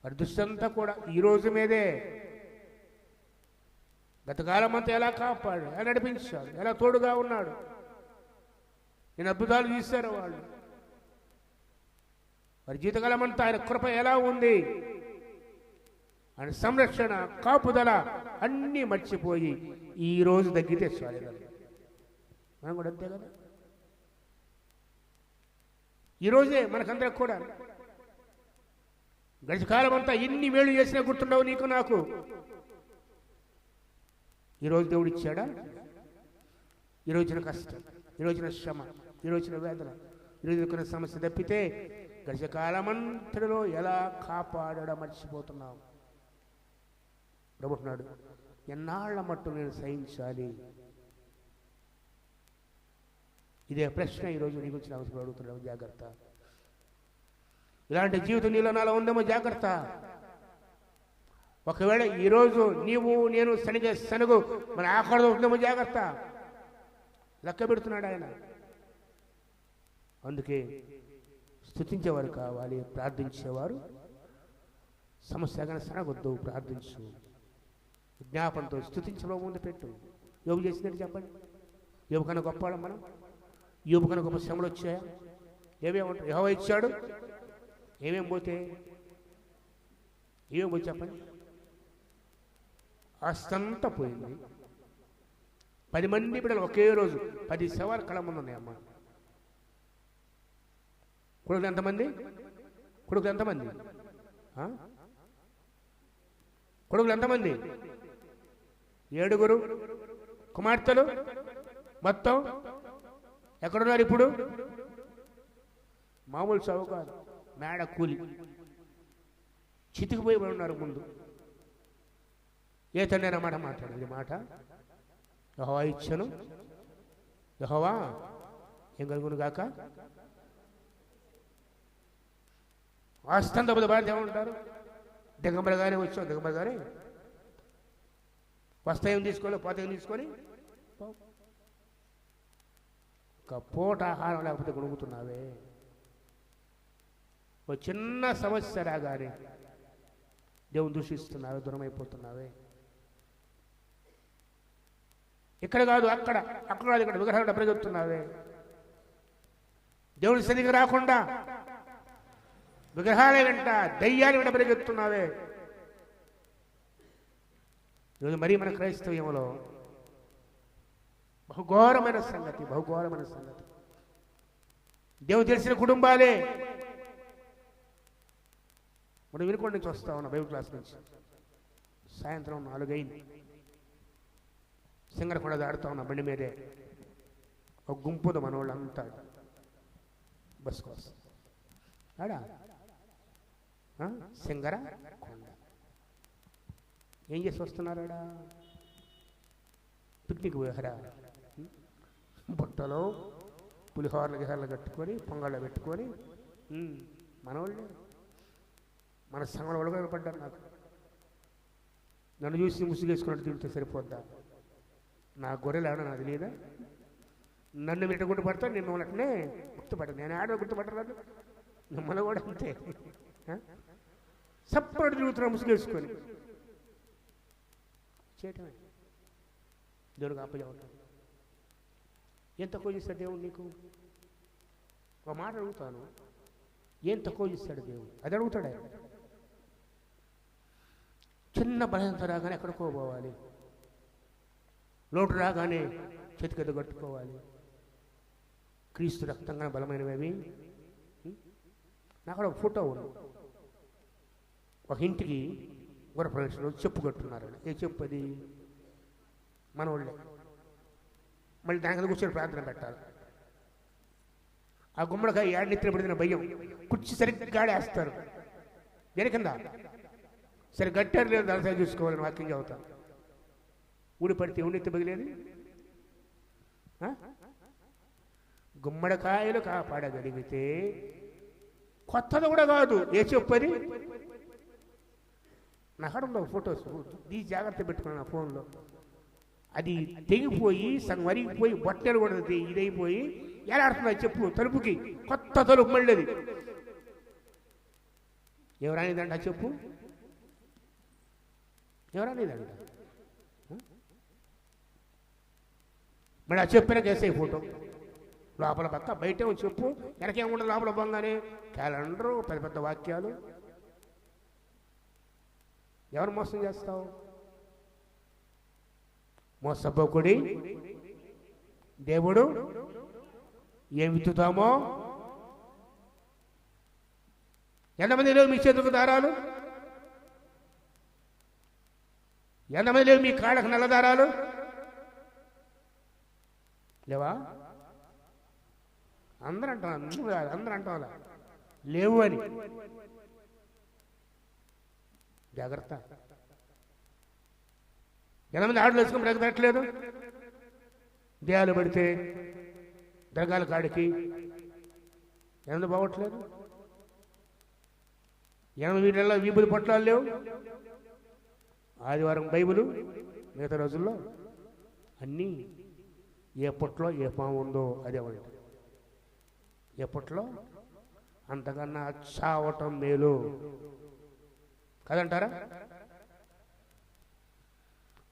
వారి దృష్టంతా కూడా ఈ రోజు మీదే. గతకాలం అంతా ఎలా కాపాడు, ఎలా నడిపించాడు, ఎలా తోడుగా ఉన్నాడు, నేను అద్భుతాలు చూశారు వాళ్ళు. వారి జీవితకాలం అంతా ఆయన కృప ఎలా ఉంది, ఆయన సంరక్షణ, కాపుదల అన్నీ మర్చిపోయి ఈ రోజు తగ్గితే చాలు. మనం కూడా అంతే కదా. ఈరోజే మనకందరికి కూడా గడిచిన కాలం అంతా ఎన్ని మేలు చేసినా గుర్తుండవు నీకు నాకు. ఈరోజు దేవుడు ఇచ్చాడా? ఈరోజున కష్టం, ఈరోజున శ్రమ, ఈరోజున వేదన, ఈరోజున సమస్య తప్పితే గడిచిన కాలమంతటిలో ఎలా కాపాడడం మర్చిపోతున్నాం. ప్రభువున్నాడు, ఎన్నాళ్ల మట్టు నేను సహించాలి? ఇదే ప్రశ్న ఈరోజు నీకు వచ్చిన అవసరం అడుగుతున్నాము. జాగ్రత్త. ఇలాంటి జీవితం నీలో నాలో ఉందేమో జాగ్రత్త. ఒకవేళ ఈరోజు నీవు నేను సనిగే సనుగు మన ఆకలి ఉందేమో జాగ్రత్త. లెక్క పెడుతున్నాడు ఆయన. అందుకే స్తుతించేవారు కావాలి, ప్రార్థించేవారు. సమస్య కానీ సనగొద్దు, ప్రార్థించు, జ్ఞాపంతో స్తుతించడం ముందు పెట్టు. యోబు చేసినట్టు చెప్పండి. యోబు కన్నా గొప్పవాళ్ళం మనం? యోబు కన్నా గొప్ప శ్రమలు వచ్చాయా? ఏమేమి యెహోవా ఇచ్చాడు, ఏమేమి పోతే ఏమేమి పోయి చెప్పండి. ఆస్తంతా పోయింది. 10 మంది బిడ్డలు ఒకే రోజు 10 శవాలు కళ్ళ ముందు ఉన్నాయమ్మ. కొడుకులు ఎంతమంది? కొడుకులు ఎంతమంది? కొడుకులు ఎంతమంది? 7 కుమార్తెలు. మొత్తం ఎక్కడున్నారు ఇప్పుడు? మామూలు చదువు కాదు, మేడ కూలి చితికిపోయి ఉన్నారు ముందు. ఏ తండ్రి అన్నమాట మాట్లాడేది మాట? యెహోవా ఇచ్చను, యెహోవా ఏం కలుగును గాక. ఆస్తంత బాధ్యత ఏమంటారు? దిగంబరగానే వచ్చావు, దిగంబరగానే వస్తాయేం తీసుకోవాలి, పోతాయేం తీసుకొని ఒక పూట ఆహారం లేకపోతే గొడుగుతున్నావే. ఒక చిన్న సమస్య రాగానే దేవుని దూషిస్తున్నావే, దూరమైపోతున్నావే. ఇక్కడ కాదు అక్కడ, అక్కడ కాదు ఇక్కడ, విగ్రహాలు పరిగెత్తున్నావే. దేవుని సన్నిధికి రాకుండా విగ్రహాలే వెంట, దయ్యాలు వెంట పరిగెత్తున్నావే. ఈరోజు మరీ మన క్రైస్తవ్యంలో బహుఘోరమైన సంగతి, బహుఘోరమైన సంగతి. దేవుడు తెలిసిన కుటుంబాలే. మనం వినుకోండి నుంచి వస్తా ఉన్నా బైబిల్ క్లాస్ నుంచి. సాయంత్రం 4 అయింది. సింగరకొండ దాడుతూ ఉన్నా బండి మీదే. ఒక గుంపుది మన వాళ్ళంతా బస్ కోసం ఆడా సింగర కొండ. ఏం చేసి వస్తున్నారాడా? పిక్నిక్ పోయారా? బుట్టలో పులిహోరలు గిహర్లు కట్టుకొని, పొంగళ్ళు పెట్టుకొని మనవాళ్ళే. మన సంఘంలో వాళ్ళు కనపడ్డారు నాకు. నన్ను చూసి ముసుగేసుకున్నట్టు తింటే సరిపోద్దా? నా గొర్రెలు ఏమన్నా నాకు తెలియదా? నన్ను మీరు గుర్తుపడతాను, నేను అట్నే గుర్తుపడతాను. నేను ఆడ గుర్తుపట్టరాదు, మిమ్మల్ని కూడా అంతే. సప్పటి తిరుగుతున్నా ముసుగేసుకొని చేయటమే. దేవుడికి అప్పచెప్పాలి. ఏం తక్కువ చేస్తాడు దేవుడు నీకు? ఒక మాట అడుగుతాను, ఏం తక్కువ చేస్తాడు దేవుడు? అది అడుగుతాడు ఆయన. చిన్న బలహీనత రాగానే ఎక్కడికో పోవాలి, లోటు రాగానే చేతికెద్ద కట్టుకోవాలి. క్రీస్తు రక్తంగా బలమైనవి. నాకు ఒక ఫోటో ఉంది. ఒక ఇంటికి గృహప్రవేశంలో చెప్పు కట్టున్నారు. ఏ చెప్పు అది? మన వాళ్ళే. మళ్ళీ దాని కింద కూర్చొని ప్రార్థన పెట్టాలి. ఆ గుమ్మడికాయ ఏడనెత్తిన పడిన భయం, కుర్చీ సరిగ్గా గాడేస్తారు. దేని కింద సరే గట్టారు లేదు, దాని సరి చూసుకోవాలని వాక్యం చదువుతాను. ఊడి పడితే ఊడెత్తి బగిలేది. గుమ్మడికాయలు కాపాడగలిగితే కొత్తది కూడా కాదు. ఏ చెప్పది? నాకడంలో ఫొటోస్ ఈ జాగ్రత్త పెట్టుకున్నాను నా ఫోన్లో. అది తెగిపోయి సగం వరిగిపోయి బొట్టెలు కూడా ఇదైపోయి ఎలాడుతున్నాయి చెప్పు తలుపుకి. కొత్త తలుపు మళ్ళీ అది ఎవరనేదంట చెప్పు, ఎవరనేదంట? మరి ఆ చెప్పిన కేసే ఫోటో లోపల పక్క బయటే చెప్పు, వెనకేముండదు. లోపల పోగానే క్యాలెండరు, పెద్ద పెద్ద వాక్యాలు. ఎవరు మోసం చేస్తావు? మోసపోకుడి దేవుడు ఏం విత్తుతామో. ఎంతమంది లేవు మీ చేతులకు దారాలు? ఎంతమంది లేవు మీ కాళ్ళకు నల్ల దారాలు? లేవా? అందరూ అంటాం, అందరూ అంటాం లేవు అని. జాగ్రత్త. ఎంతమంది ఆటలు వేసుకొని బ్రతక పెట్టలేదు? దేహాలు పడితే దర్గాల కాడికి ఎంతమంది పోవట్లేదు? వీటిల్లో వీబులు పొట్లాలు లేవు. ఆదివారం బైబులు, మిగతా రోజుల్లో అన్నీ ఏ పుట్లో ఏ పాము ఉందో అదే ఉంది. ఏ పుట్లో అంతకన్నా చావటం మేలు కదంటారా?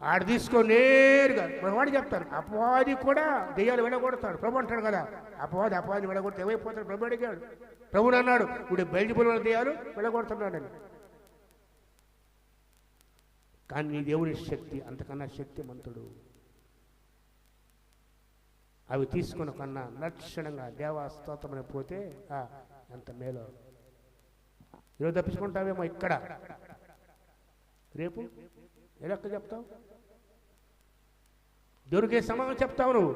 ఆడ తీసుకొని నేరుగా వాడు చెప్తారు, అపవాది కూడా దెయ్యాలు వెళ్ళగొడతాడు. ప్రభు అంటాడు కదా, అపవాది వెళ్ళగొడితే ఏమైపోతాడు? ప్రభు అడిగాడు, ప్రభుని అన్నాడు, ఇప్పుడు బెల్జిబుల్ వల్ల దెయ్యాలు వెళ్ళగొడుతున్నాడని. కానీ నీ దేవుని శక్తి అంతకన్నా శక్తిమంతుడు. అవి తీసుకున్న కన్నా లక్షణంగా దేవాస్తోత్రమని పోతే ఎంత మేలో. ఈరోజు తప్పించుకుంటావేమో ఇక్కడ, రేపు ఎలక్క చెప్తావు, దేవుడికే సమానం చెప్తావు. నువ్వు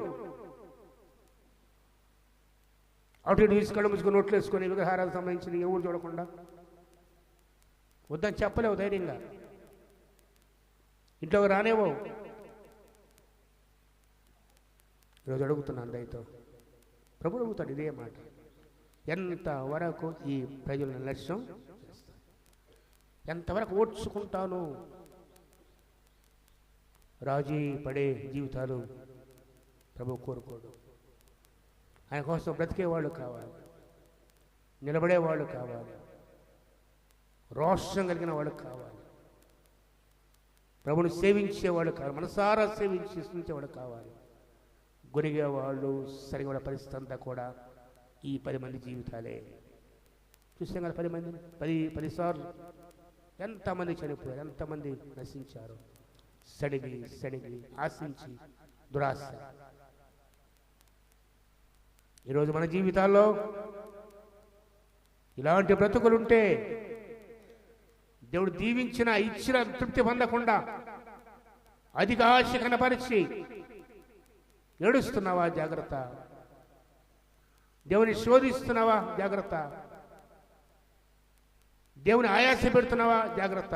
అటు ఇటు తీసుకెళ్ళి ముసుకొని నోట్లు వేసుకొని విగ్రహారాలకు సంబంధించిన ఎవరు చూడకుండా వద్దని చెప్పలేవు ధైర్యంగా, ఇంట్లోకి రానేవో. ఈరోజు అడుగుతున్నాను దయతో, ప్రభు అడుగుతాడు ఇదే మాట, ఎంతవరకు ఈ ప్రజల నిర్లక్ష్యం, ఎంతవరకు ఓడ్చుకుంటాను? రాజీ పడే జీవితాలు ప్రభు కోరుకోడు. ఆయన కోసం బ్రతికేవాళ్ళు కావాలి, నిలబడేవాళ్ళు కావాలి, రోషం కలిగిన వాళ్ళు కావాలి, ప్రభుని సేవించేవాళ్ళు కావాలి, మనసారా సేవించేవాళ్ళు కావాలి. గొరిగేవాళ్ళు సరిగా పరిస్థితి అంతా కూడా ఈ 10 మంది జీవితాలే. చూసాం కదా, 10 మంది 10 సార్లు ఎంతమంది చనిపోయారు, ఎంతమంది నశించారు. సడిగి ఆశించి దురాశ. ఈరోజు మన జీవితాల్లో ఇలాంటి బ్రతుకులుంటే దేవుడు ఇచ్చిన తృప్తి పొందకుండా అధిక ఆశ కనపరిచి ఏడుస్తున్నావా? జాగ్రత్త. దేవుని శోధిస్తున్నావా? జాగ్రత్త. దేవుని ఆయాస పెడుతున్నావా? జాగ్రత్త.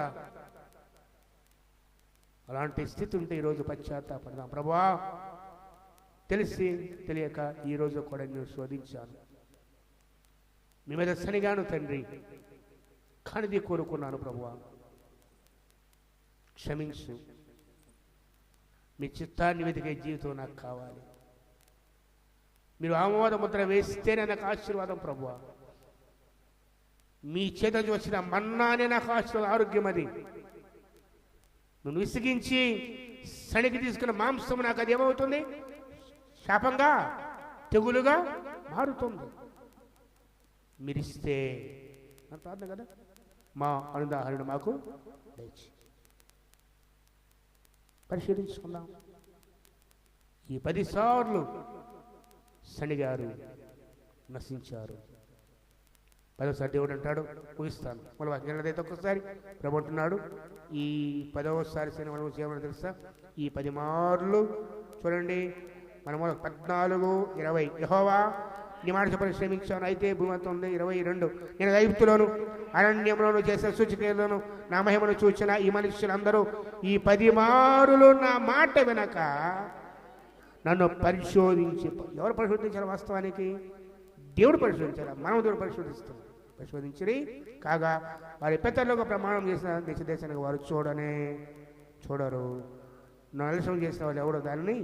అలాంటి స్థితి ఉంటే ఈరోజు పశ్చాత్తాపడదాం. ప్రభువా, తెలిసి తెలియక ఈరోజు కూడా నేను శోధించాను, మీ మీద సనిగాను తండ్రి, కానిది కోరుకున్నాను. ప్రభువా క్షమించు, మీ చిత్తాన్ని వెతికే జీవితం నాకు కావాలి. మీరు ఆమోద ముద్ర వేస్తేనే నాకు ఆశీర్వాదం. ప్రభువా, మీ చేత వచ్చిన మన్నానే నాకు ఆశీర్వాదం, ఆరోగ్యం. అది నువ్వు విసిగించి సణికి తీసుకున్న మాంసం నాకు అది ఏమవుతుంది? శాపంగా, తెగులుగా మారుతుంది. మీరిస్తే నా ప్రార్థన కదా, మా అనుదాహరణ మాకు దయచేయండి. పరిశీలించుకుందాం. ఈ 10 సార్లు సణిగారు, నశించారు. 10వసారి దేవుడు అంటాడు, ఊహిస్తాను మళ్ళీ ఒక్కసారి ప్రభు అంటున్నాడు, ఈ 10వసారి శని మనం చేయమని తెలుసా? ఈ 10 మార్లు చూడండి, మనము 14, 20. యెహోవా నీ మాట చెప్పని శ్రమించాను, అయితే భూమి అంతా ఉంది. 22, నేను ఐగుప్తులోను అరణ్యంలోను చేసిన సూచనలను నా మహిమను చూచిన ఈ మనుషులందరూ ఈ 10 మారులు నా మాట వినక నన్ను పరిశోధించి. ఎవరు పరిశోధించారు? వాస్తవానికి దేవుడు పరిశోధించారు, మనం దేవుడు పరిశోధిస్తాం. పరిశోధించి కాగా వారి పితరులకు ప్రమాణం చేసిన దేశానికి వారు చూడరు. నిర్లక్ష్యం చేసిన వాళ్ళు ఎవడో దాన్ని.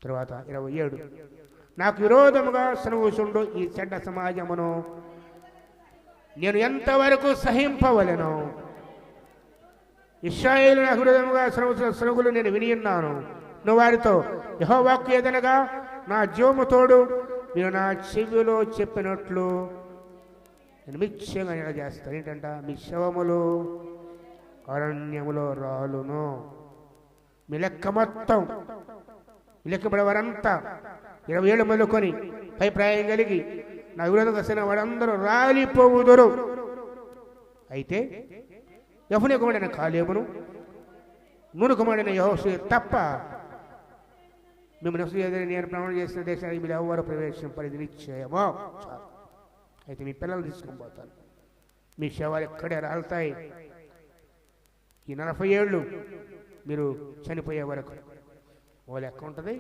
తర్వాత 27, నాకు విరోధముగా సనుగుచుండు ఈ చెడ్డ సమాజమును నేను ఎంతవరకు సహింపవలెను? ఇశ్రాయేలు నాకు విరోధముగా సనుగులు నేను విని ఉన్నాను. నువ్వు వారితో యెహోవాకు ఏదనగా నా జీవము తోడు మీరు నా చెవిలో చెప్పినట్లు నేను నిశ్చయంగా నేను చేస్తాను. ఏంటంట? మీ శవములు అరణ్యములో రాలును. మీ లెక్క మొత్తం లెక్కబడేవారంతా 27 మొదలుకొని పై ప్రాయం కలిగి నా విరోధంగా వస్తున్న వారందరూ రాలిపోవుదురు. అయితే యెఫునే కుమారుడైన కాలేబును, నూను కుమారుడైన యెహోషువ తప్ప మిమ్మల్ని నేను ప్రమాణం చేసిన దేశానికి మీరు ఎవరు ప్రవేశింపలేదు నిశ్చయమో. అయితే మీ పిల్లలు తీసుకొని పోతాను, మీ శవాలు ఎక్కడే రాలుతాయి. ఈ 40 ఏళ్ళు మీరు చనిపోయే వరకు వాళ్ళు ఎక్క ఉంటుంది?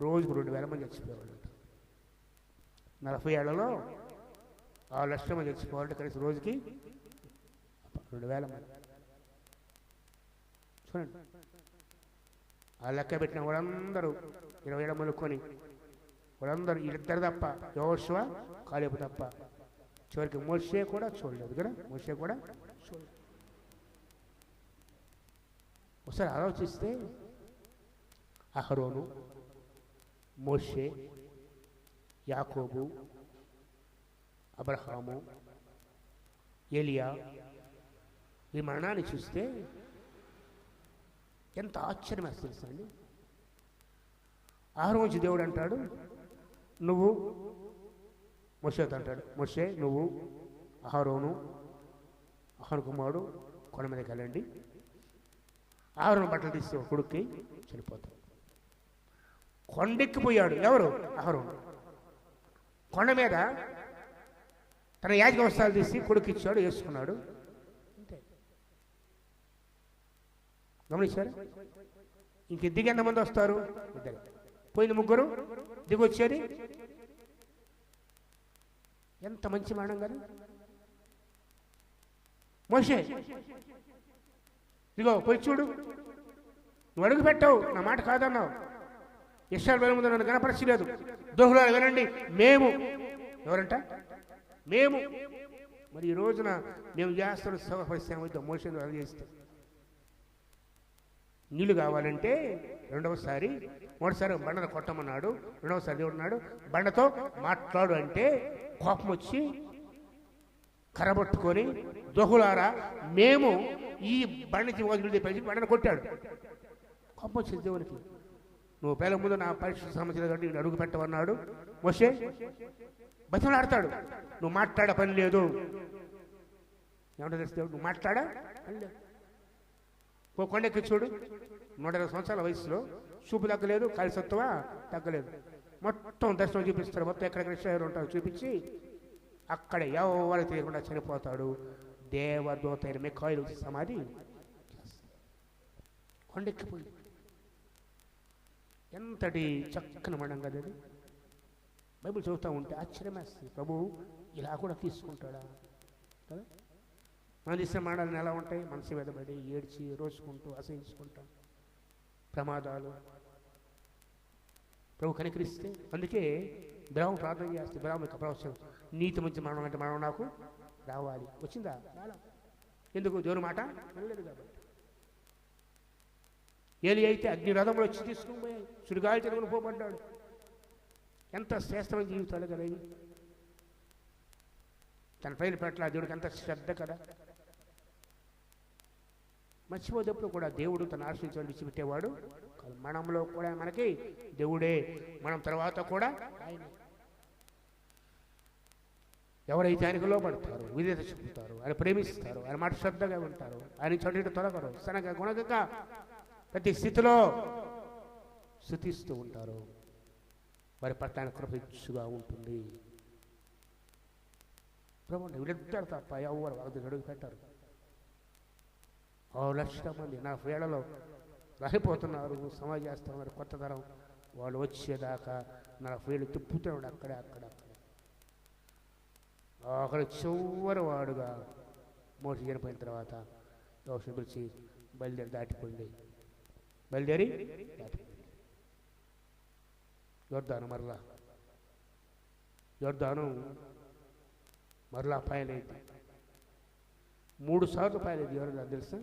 రోజుకు 2000 మంది చచ్చిపోయేవాళ్ళు. 40 ఏళ్లలో 6 లక్షల మంది చచ్చిపోవాలంటే కలిసి రోజుకి 2000 మంది. చూడండి, ఆ లెక్క పెట్టిన వాళ్ళందరూ 27 మొదలుకొని వాళ్ళందరూ ఇద్దరు తప్ప, యెహోషువ కాలేబు తప్ప, చివరికి మోషే కూడా చూడలేదు కదా, మోషే కూడా చూడలేదు. ఒకసారి ఆలోచిస్తే అహరోను, మోషే, యాకోబు, అబ్రహాము, ఏలియా ఈ మరణాన్ని చూస్తే ఎంత ఆశ్చర్యం వేస్తుంది. ఆ రోజు దేవుడు అంటాడు, నువ్వు మోషేతో అంటాడు, మోషే నువ్వు అహరోను కుమారుడు కొండ మీదకి వెళ్ళండి. అహరోను బట్టలు తీస్తే కొడుక్కి చనిపోతాడు. కొండెక్కిపోయాడు ఎవరు? అహరోను. కొండ మీద తన యాజక వస్త్రాలు తీసి కొడుకు ఇచ్చాడు, వేసుకున్నాడు. అంతే. గమనించారు? ఇంక దిగి ఎంతమంది వస్తారు? ఇద్దరు. పోయింది ముగ్గురు, దిగొచ్చేది. ఎంత మంచి మరణం కదా. మోషే ఇదిగో పోయి చూడు, నువ్వు అడుగు పెట్టావు, నా మాట కాదన్నావు, ఇశ్రాయేలు ముందు నన్ను కనపరచలేదు, దోహులారు వినండి, మేము ఎవరంట? మేము. మరి ఈ రోజున మేము చేస్తున్న సభపరిశ్రమ మోషన్ అలా చేస్తే నీళ్లు కావాలంటే మొదటిసారి బండను కొట్టమన్నాడు, రెండవసారి దేవుడు అన్నాడు బండతో మాట్లాడు అంటే కోపం వచ్చి కరబట్టుకొని దోహులారా మేము ఈ బండకి వదిలిపెట్టి బండను కొట్టాడు. కోపం వచ్చింది దేవునికి. నువ్వు పేల ముందు నా పరీక్ష సమస్యలు కంటే అడుగు పెట్టమన్నాడు. మోషే బతిమలాడతాడు, నువ్వు మాట్లాడ పని లేదు. ఏమంటే తెలుసు దేవుడు, నువ్వు మాట్లాడా పని లేదు. ఓ కొండెక్కి చూడు, 120 సంవత్సరాల వయసులో చూపు తగ్గలేదు, కాలిసత్వ తగ్గలేదు. మొత్తం దర్శనం చూపిస్తాడు, మొత్తం ఎక్కడెక్కడ శరీరం ఉంటాడు చూపించి అక్కడే ఎవరికి తెలియకుండా చనిపోతాడు. దేవదూత అయిన మిఖాయిలు సమాధి కొండెక్కిపోయి. ఎంతటి చక్కని మరణం కదా అది. బైబిల్ చదువుతూ ఉంటే ఆశ్చర్యమేస్తుంది, ప్రభు ఇలా కూడా తీసుకుంటాడా కదా. మనం తీసిన మరణాలను ఎలా ఉంటాయి? మనసు మీద పడి ఏడ్చి రోజుకుంటూ అసహించుకుంటాం, ప్రమాదాలు. ప్రభు కనికరిస్తే అందుకే బ్రాహ్మణ ప్రార్థన చేస్తే బ్రాహ్మణ ప్రవచనం నీతి మంచి మరణం అంటే మరణం నాకు రావాలి. వచ్చిందా? ఎందుకు? దేవుని మాట వెళ్ళలేదు కాబట్టి. ఏలి అయితే అగ్ని రథంలో వచ్చి తీసుకుని పోయాయి, సుడిగాలి తిరుగుని పోబడ్డాడు. ఎంత శ్రేష్టమైన జీవితాలు కదా ఇవి. తన పైన పట్ల దేవుడికి ఎంత శ్రద్ధ కదా. మర్చిపోదేప్పుడు కూడా దేవుడు తన ఆశ్రయించాలని విడిచిపెట్టేవాడు కాదు. మనంలో కూడా మనకి దేవుడే, మనం తర్వాత కూడా ఆయన. ఎవరైతే ఆయనకు లోపడతారు, విధేయత చూపుతారు, ఆయన ప్రేమిస్తారు, ఆయన మాట శ్రద్ధగా ఉంటారు, ఆయన చోటు తొలగరు, సనగ గుణగక ప్రతి స్థితిలో స్తుతిస్తూ ఉంటారు, వారి పట్ల ఆయన కృపగా ఉంటుంది. ప్రభు వీళ్ళిద్దరు తప్ప ఎవరు వాళ్ళ అడుగు పెట్టారు. 6 లక్షల మంది నా వేళలో రాలిపోతున్నారు, సమాజం చేస్తున్నారు. కొత్త తరం వాళ్ళు వచ్చేదాకా నా వేళ్ళు తిప్పుతున్నాడు అక్కడే అక్కడ చివరి వాడుగా మోసి చనిపోయిన తర్వాత యోషును పిలిచి బయలుదేరి దాటిపోయింది. యోర్దాను మరలా పాయలేదు. 3 సార్లు పాయలేదు. ఎవరు తెలుసా?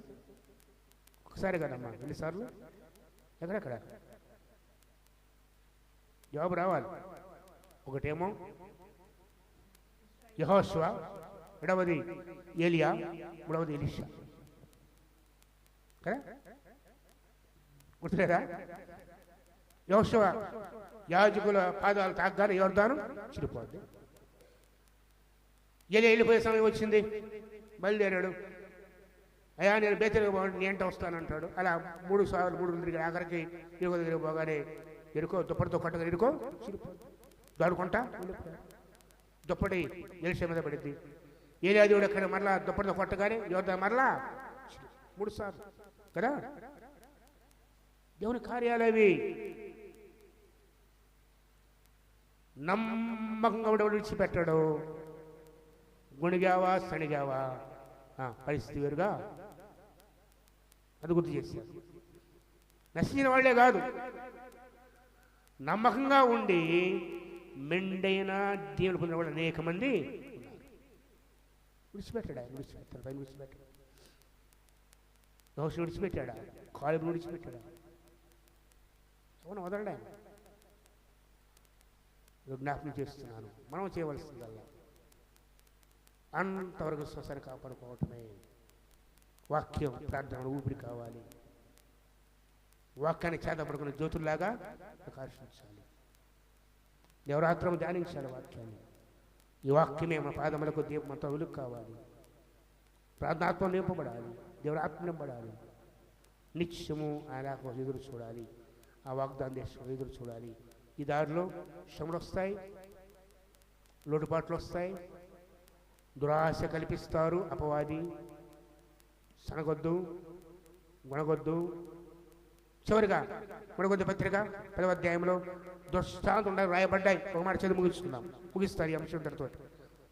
ఒకసారి కదమ్మా, ఎన్నిసార్లు? ఎక్కడెక్కడ జవాబు రావాలి. ఒకటేమో యెహోషువ, రెండవది ఏలియా, మూడవది ఎలీషా కదా. గుర్తులేదా? యెహోషువ యాజకుల పాదాలు తాగ్గానే యోర్దాను చిరిపోద్ది. ఏలియా వెళ్ళిపోయే సమయం వచ్చింది, బయలుదేరాడు. అయ్యా నేను బేతెలకు పోవాలి, నీ ఎంట వస్తానంటాడు. అలా 3 సార్లు 3 తిరిగి ఆఖరికి ఇరుకో దగ్గర పోగానే ఎరుకో దుప్పటితో కొట్టగా ఇరుకో చిరిపోద్ది. దాడుకుంటా దుప్పటి ఎలిషా మీద పడింది. ఏలియా దేవుడు ఎక్కడ మరలా దుప్పటితో కొట్టగానే యోర్దాను మరలా 3 సార్లు కదా. దేవుని కార్యాలవి నమ్మకంగా విడిచిపెట్టాడు. గుణిగావా సణిగావా పరిస్థితి వేరుగా అది గుర్తు చేశారు. నశించిన వాళ్ళే కాదు, నమ్మకంగా ఉండి మెండైన దేవుని పొందిన వాళ్ళు అనేక మంది ఉన్నారు. విడిచిపెట్టాడు ఆయన, విడిచిపెట్టాడు, పైన విడిచిపెట్టాడు, దోషం విడిచిపెట్టాడా, కాలు విడిచిపెట్టాడా, అవును వదలడా. జ్ఞాపకం చేస్తున్నాను, మనం చేయవలసిందల్లా అంతవరకు శ్వాసను కాపాడుకోవటమే. వాక్యం ప్రార్థన ఊపిరి కావాలి. వాక్యాన్ని చేతపడుకున్న జ్యోతుల్లాగా ప్రకాశించాలి. దేవరాత్రం ధ్యానించాలి వాక్యాన్ని. ఈ వాక్యమే మన పాదములకు దీపంతో వెలుగు కావాలి. ప్రార్థనాత్మ నింపబడాలి, దేవరాత్మ నింపబడాలి. నిత్యము ఆయన కోసం ఎదురు చూడాలి, ఆ వాగ్దాన దేశం ఎదురు చూడాలి. ఈ దారిలో శ్రమలు వస్తాయి, లోటుపాట్లు వస్తాయి, దురాశ కల్పిస్తారు అపవాది. సనగొద్దు, గుణగొద్దు. చివరిగా గుణగొద్దు పత్రిక 10వ అధ్యాయంలో దృష్టాంతం రాయబడ్డాయి. ఒక మాట చదివి ముగిస్తారు ఈ అంశం తోటి.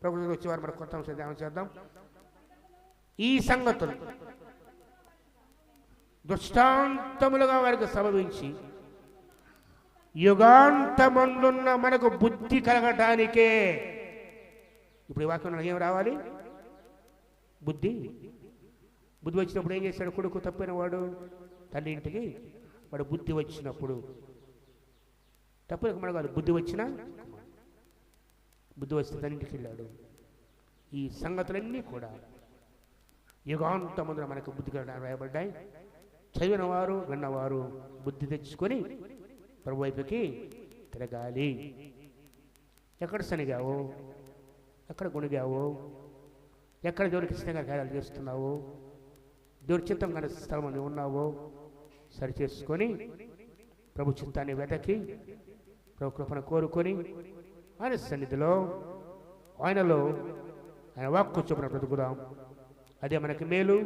ప్రభుత్వం వచ్చేవారు మనకు కొత్త అంశం ధ్యానం చేద్దాం. ఈ సంగతులు దృష్టాంతములుగా వారికి సంభవించి యుగాంతమందున్న మనకు బుద్ధి కలగటానికే. ఇప్పుడు ఈ వాక్యం ఏం రావాలి? బుద్ధి. బుద్ధి వచ్చినప్పుడు ఏం చేశాడు? కొడుకు తప్పిన వాడు తండ్రి ఇంటికి, వాడు బుద్ధి వచ్చినప్పుడు, తప్పిన మన కాదు, బుద్ధి వచ్చినా బుద్ధి వస్తే తండ్రి ఇంటికి వెళ్ళాడు. ఈ సంగతులన్నీ కూడా యుగాంతమందున మనకు బుద్ధి కలగడానికి రాయబడ్డాయి. చదివిన వారు విన్నవారు బుద్ధి తెచ్చుకొని ప్రభు వైపుకి తిరగాలి. ఎక్కడ సనిగావో, ఎక్కడ గుణిగావో, ఎక్కడ దేవునికి ఇష్టంగా కార్యాలు చేస్తున్నావో, దేవుడి చిత్తం కానీ స్థలం ఉన్నావో సరి చేసుకొని ప్రభు చిత్తాన్ని వెతకి ప్రభు కృపను కోరుకొని ఆయన సన్నిధిలో ఆయనలో ఆయన వాక్కు చొప్పున బ్రతుకుదాం. అదే మనకి మేలు,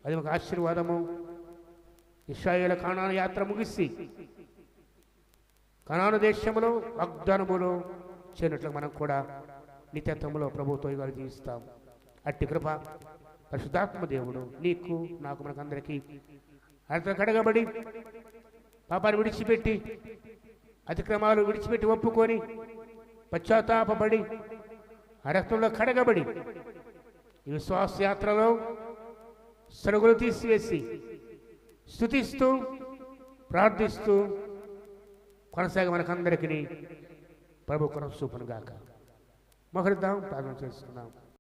అది మనకు ఆశీర్వాదము. ఇశ్రాయేలు కానాను యాత్ర ముగిసి కనాను దేశంలో వాగ్దానములో చేరినట్లు మనం కూడా నిత్యత్వంలో ప్రభుత్వ యుగాలు జీవిస్తాం. అట్టి కృప పరిశుద్ధాత్మ దేవుడు నీకు నాకు మనకందరికీ అర్థం కడగబడి పాపాన్ని విడిచిపెట్టి అతిక్రమాలు విడిచిపెట్టి ఒప్పుకొని పశ్చాత్తాపడి ఆ రక్తంలో కడగబడి ఈ విశ్వాస యాత్రలో సరుగులు తీసివేసి స్తుతిస్తూ ప్రార్థిస్తూ కొనసాగి మనకందరికీ ప్రభు కొరకు చూపును గాక. మొహరిద్దాం, ప్రార్థన చేసుకుందాం.